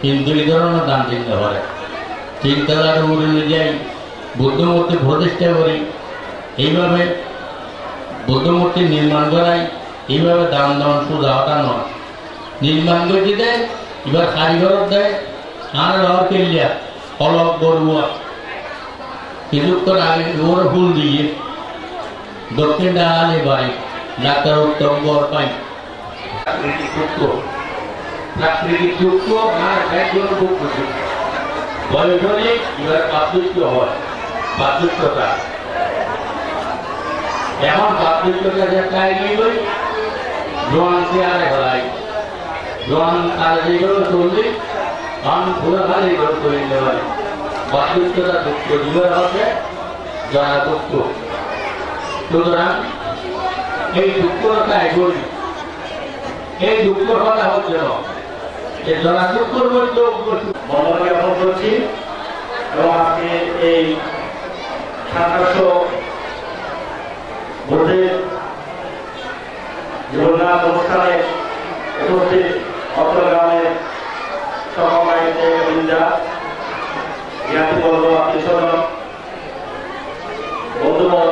কিন্তু এই ধরনের দান চিন্তা করে চিন্তাধারা উড়ে যাই বুদ্ধমূর্তি প্রতিষ্ঠা করি এইভাবে বুদ্ধমূর্তি নির্মাণ করাই এইভাবে দান দেওয়ান সুদা হতা নয় নির্মাণ করে দেয় এবার কারিগর দেয় আর রহর কেলিয়া অলক বড়ুয়া কিছুক্ষণ আগে ওর ফুল দিয়ে দক্ষিণ ডালে বাই ডাক্তার উত্তম বরপাই প্রাকৃতিক যুক্ত আর একজন বয়সনে এবার পার্থক্য হয় পার্থক্যতা এমন পার্থক্যতা যে চাই গেল জোয়ান চেয়ারে হলাই জোয়ান তার যেগুলো চললে আম পুরো হার এগুলো করে নেওয়াই পার্থক্যতা দুঃখ জীবন হবে যারা দুঃখ সুতরাং এই দুঃখটা এগোলি এই দুঃখ কথা হচ্ছে না যারা দুঃখর মধ্যে মমতা জ্ঞাপন করছি এবং আজকে এই ৭০০ ভোটের জীবননাথ অনুষ্ঠানে উপস্থিত অত্র গ্রামের সহকারীতে বৃন্দা জ্ঞাতিবর্গ আত্মীয়স্বজন বন্ধুবল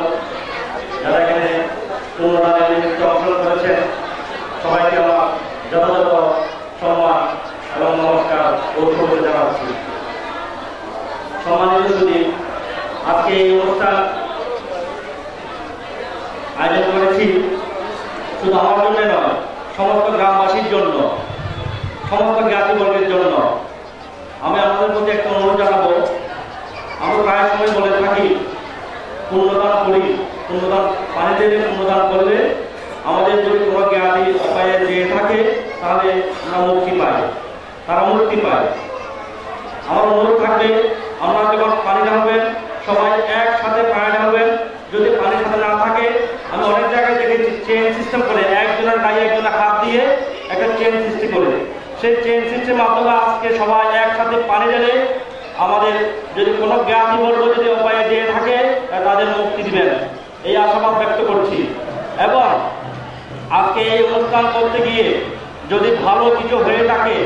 যারা এখানে পুনরায় নিমিত্তে অংশগ্রহণ করেছেন সবাইকে আমার যথাযথ সম্মান এবং নমস্কার ও শুভেচ্ছা জানাচ্ছি। সম্মানিত যদি আজকে এই অনুষ্ঠান আয়োজন করেছি শুধু আমার জন্য নয়, সমস্ত গ্রামবাসীর জন্য, সমস্ত জ্ঞাতিবর্গের জন্য। আমি আপনাদের প্রতি একটা অনুরোধ জানাবো, আমরা প্রায় সময় বলে থাকি পুণ্যদান করি, পুণ্যদান পানি দেবে, পুণ্যদান করলে আমাদের যদি কোনো জ্ঞাতি উপায়ে দিয়ে থাকে তাহলে আমরা মুক্তি পাই, তারা মুক্তি পায়। আমার অনুরোধ থাকবে আমরা যখন পানি ঢালবেন সবাই একসাথে পানি ঢালবেন। যদি পানির সাথে না থাকে, আমি অনেক জায়গায় দেখেছি চেন সিস্টেম করে একজনের গায়ে একজনের হাত দিয়ে একটা চেন সৃষ্টি করে, সেই চেন সিস্টেমের মাধ্যমে আজকে সবাই একসাথে পানি ঢেলে আমাদের যদি কোনো জ্ঞাতিবর্গ যদি উপায়ে দিয়ে থাকে তাদের মুক্তি দিবেন, এই আশাবাদ ব্যক্ত করছি। এবং আজকে এই অনুষ্ঠান করতে গিয়ে যদি ভালো কিছু হয়ে থাকে,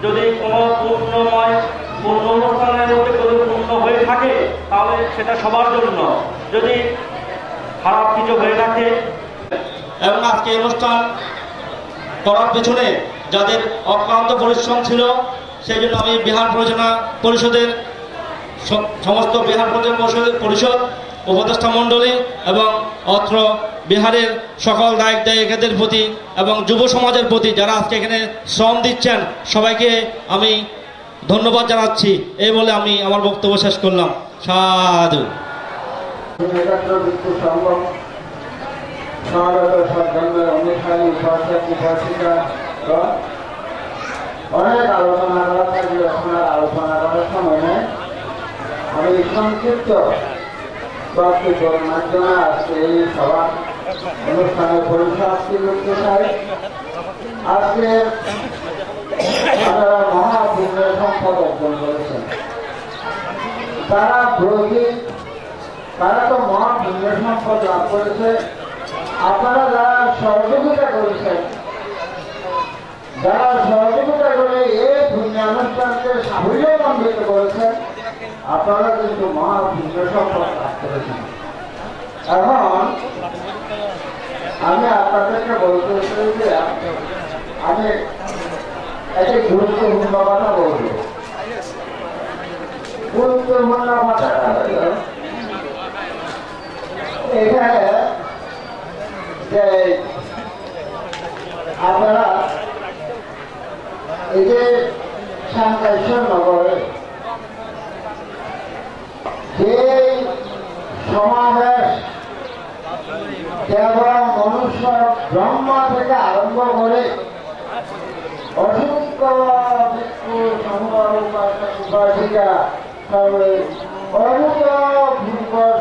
যদি কোনো পূর্ণময় পূর্ণ অনুষ্ঠানের মধ্যে কোনো পূর্ণ হয়ে থাকে তাহলে সেটা সবার জন্য, যদি খারাপ কিছু হয়ে থাকে। এবং আজকে অনুষ্ঠান করার পেছনে যাদের অক্লান্ত পরিশ্রম ছিল সেই জন্য আমি বিহার পরিচালনা পরিষদের সমস্ত বিহার পরিষদ উপদেষ্টা মণ্ডলী এবং অত্র বিহারের সকল দায়িক দায়িকাদের প্রতি এবং যুব সমাজের প্রতি যারা আজকে এখানে শ্রম দিচ্ছেন সবাইকে আমি ধন্যবাদ জানাচ্ছি। এই বলে আমি আমার বক্তব্য শেষ করলাম। সাধু। অনেক আলোচনা করা থাকলে আপনার আলোচনা করার সময় আমি সংক্ষিপ্ত বক্তব্যের মাধ্যমে আজকে এই সভা অনুষ্ঠানের পরিসমাপ্তি করতে চাই। আজকে আপনারা মহাপুণ্যের সম্পদ অর্জন করেছেন, তারা তো মহাপুণ্যের সম্পদ লাভ করেছে। আপনারা যারা সহযোগিতা করেছেন, যারা সহযোগিতা করে এই পুণ্যানুষ্ঠানকে সাফল্যমণ্ডিত করেছেন, আপনারা কিন্তু মহাপুণ্য সম্পদ লাভ করেছেন। এখন আমি আপনাদেরকে বলতে চাই যে আমি একটি গুরুত্বপূর্ণ কথা বলব। গুরুত্বপূর্ণ কথা এখানে যে আপনারা এই যে শান্তাইশ্বর নগরে যে সমাবেশ কেবল মনুষ্য ব্রহ্মা থেকে আরম্ভ করে অসংখ্য ভিক্ষু উপাসিকা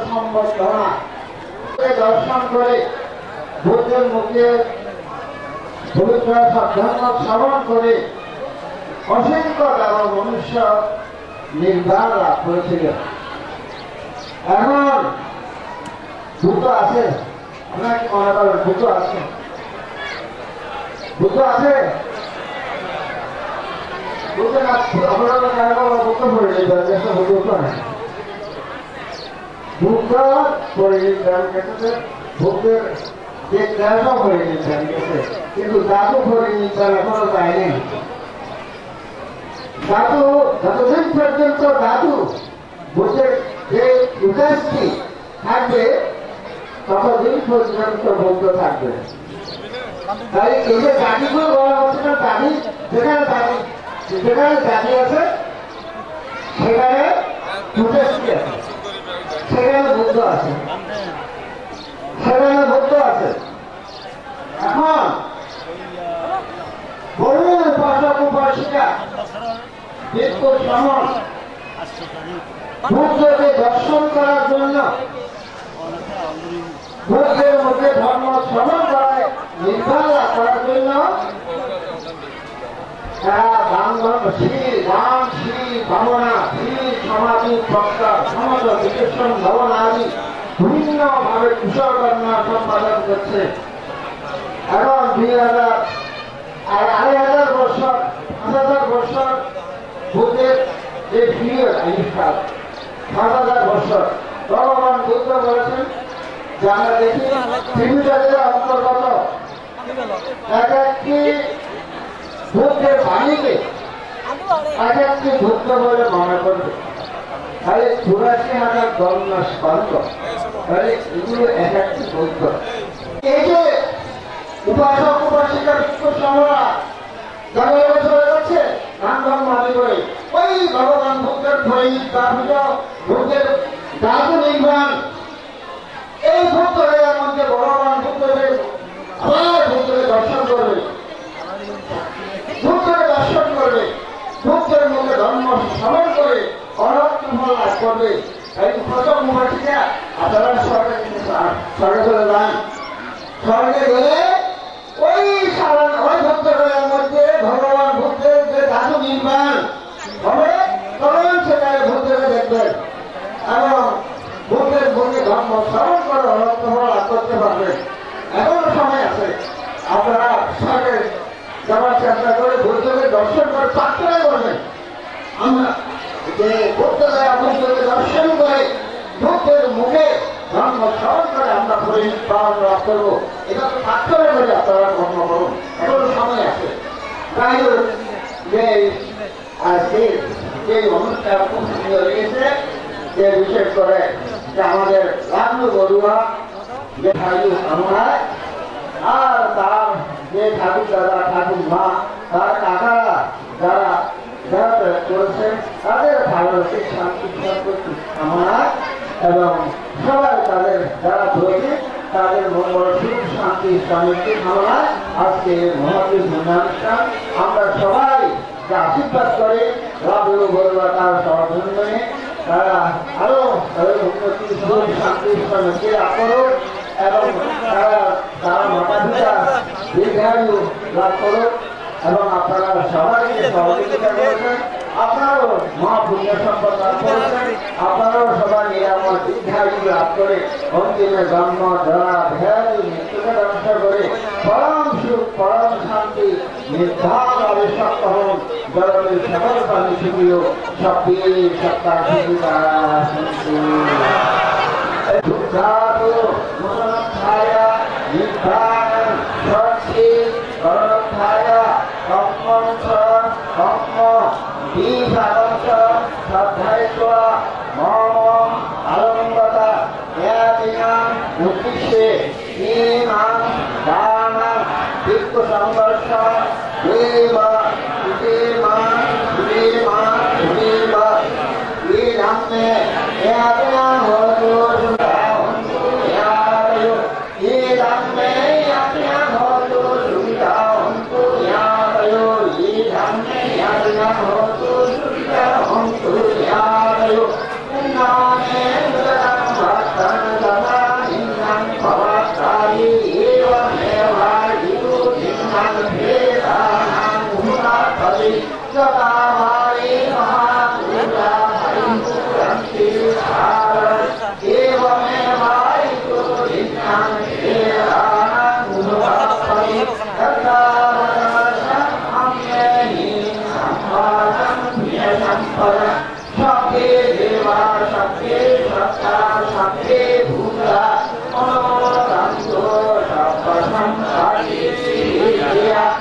সম্বর্ধনা দর্শন করে বুদ্ধের মুখে পবিত্র ধর্ম শ্রবণ করে অসংখ্য দেব মনুষ্য নির্বাণ লাভ করেছিল। এখন বুদ্ধ আছে, আপনার কি মনে করেন বুদ্ধ আছে? বুদ্ধ আছে? বুদ্ধ না আপনারা বুদ্ধ পড়ে যেতে বুদ্ধ না বুদ্ধ পরিণিধান ক্ষেত্রে বুদ্ধের যে ক্লাসও পরিণিধান গেছে, কিন্তু জাদু পরিণিধান এখনো যায়নি। জাদু যতদিন পর্যন্ত জাদু বুদ্ধের যে উদাসটি থাকবে ততদিন পর্যন্ত বৌদ্ধ থাকবে। তাই এই যে জাতিগুলো বলা হচ্ছে না, জাতি যেখানে জাতি আছে সেখানে উদাসটি আছে, সেখানে বৌদ্ধ আছে, সেখানে বৌদ্ধ আছে। এখন বহু উপাসক উপাসিকা বিক্ষুর সমান বুদ্ধকে দর্শন করার জন্য, বুদ্ধের মধ্যে ধর্ম শ্রবণ করায় নির্ভর করার জন্য তারা দান, শ্রী ভাবনা, শ্রী সমাধি প্রস্তাব, সমাজ বিশেষণ ভবন আদি বিভিন্ন ভাবে কুশলকর্মা সম্পাদন করছে। এখন 2,000 বছর 5,000 বছর বুদ্ধের যে পিরিয়ড আবিষ্কার 5,000 বছর ভগবান বুদ্ধ বলেছেন যে আমরা দেখি ত্রিভুজের অন্তর্গত এক একটি বুদ্ধের বাণীকে এক একটি বুদ্ধ বলে মনে করবে। তাহলে 84,000 দণ্ড স্পর্শ, তাহলে এগুলো এক একটি বুদ্ধ। এই যে উপাসক উপাসিকা বিক্ষুর সমরা জঙ্গলে চলে যাচ্ছে নাম ধর্ম আদি করে, ওই ভগবান বুদ্ধের ধৈর্য তারপর বুদ্ধের ধাতু নির্মাণ এই বুদ্ধের মধ্যে ভগবান বুদ্ধদেব আবার বুদ্ধকে দর্শন করবে, বুদ্ধকে দর্শন করবে, বুদ্ধের মুখে ধর্ম শ্রবণ করে অনন্ত ফল লাভ করবে। এই উপাসক উপাসিকা আপনারা স্বর্গে চলে যান, স্বর্গে গেলে ওই ভক্তদের মধ্যে ভগবান বুদ্ধের যে ধাতু নির্মাণ হবে তখন সেখানে বুদ্ধকে দেখবেন এবং বুদ্ধের মুখে ধর্ম শ্রবণ করে অনন্ত ফল লাভ করতে পারবেন। এখনো সময় আছে, আপনারা স্বর্গে যাওয়ার চেষ্টা করে বুদ্ধকে দর্শন করে প্রার্থনা করবেন। আমরা যে বুদ্ধকে দর্শন করে বুদ্ধের মুখে ধর্ম শ্রবণ করে আমরা পরিপালন লাভ করবো, এটা তো প্রার্থনা করে আপনারা কর্ম করুন। এখনো সময় আছে। তাই যে আজকে যে অনুষ্ঠান উপস্থিত রয়েছে, যে বিশেষ করে যে আমাদের লালু বড়ুয়া যে ঠাকুর আমরা আর তার যে ঠাকুর দাদা ঠাকুর মা তার কাকারা যারা যারা করেছেন তাদের ভালোবাসি শান্তি সম্পত্তি কামনা এবং সবাই তাদের যারা ধরেছে তাদের মঙ্গল সুখ শান্তি সমৃদ্ধি কামনায় আজকে মহাবীর অনুষ্ঠান আমরা সবাই যে আশীর্বাদ করে লালু বড়ুয়া তার সহযোগিতায় তারা আরো তাদের উন্নতি সুখ শান্তি সমৃদ্ধি লাভ করুক এবং তারা মাতা পিতা দীর্ঘায়ু লাভ করুক এবং আপনারা সবাইকে সহযোগিতা করেছেন, আপনারাও মহাপুণ্য সম্পদ লাভ করেছেন, আপনারাও সবাই নিরাময় দীর্ঘায়ু লাভ করে অন্তিমে জন্ম জরা ভেয়াদি মৃত্যুকে ধ্বংস করে পরম সুখ পরম শান্তি নির্ধার আবিষ্কার হন জগতের সকল প্রাণী সুখীয় সত্যি সত্তা সুবিধা ছায়া নির্ধার শক্তি ছায়া কম্পঞ্চ কম্প বিভাগঞ্চ শ্রদ্ধায়িত্ব মম আলম্বতা জ্ঞাতিনাম উদ্দেশ্যে ইমাম দানাম বিক্ষ সংঘর্ষ দেব সুদেমা সুদেমা সুদেবা এই নামে জ্ঞাতিনাম হতো Yeah.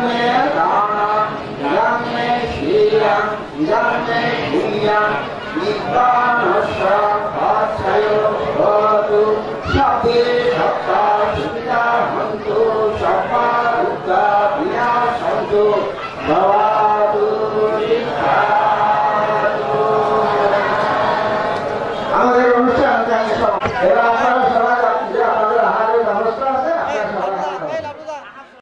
मे दानं इदं मे शीलं इदं मे पुण्यं नित्यानश्च भवतु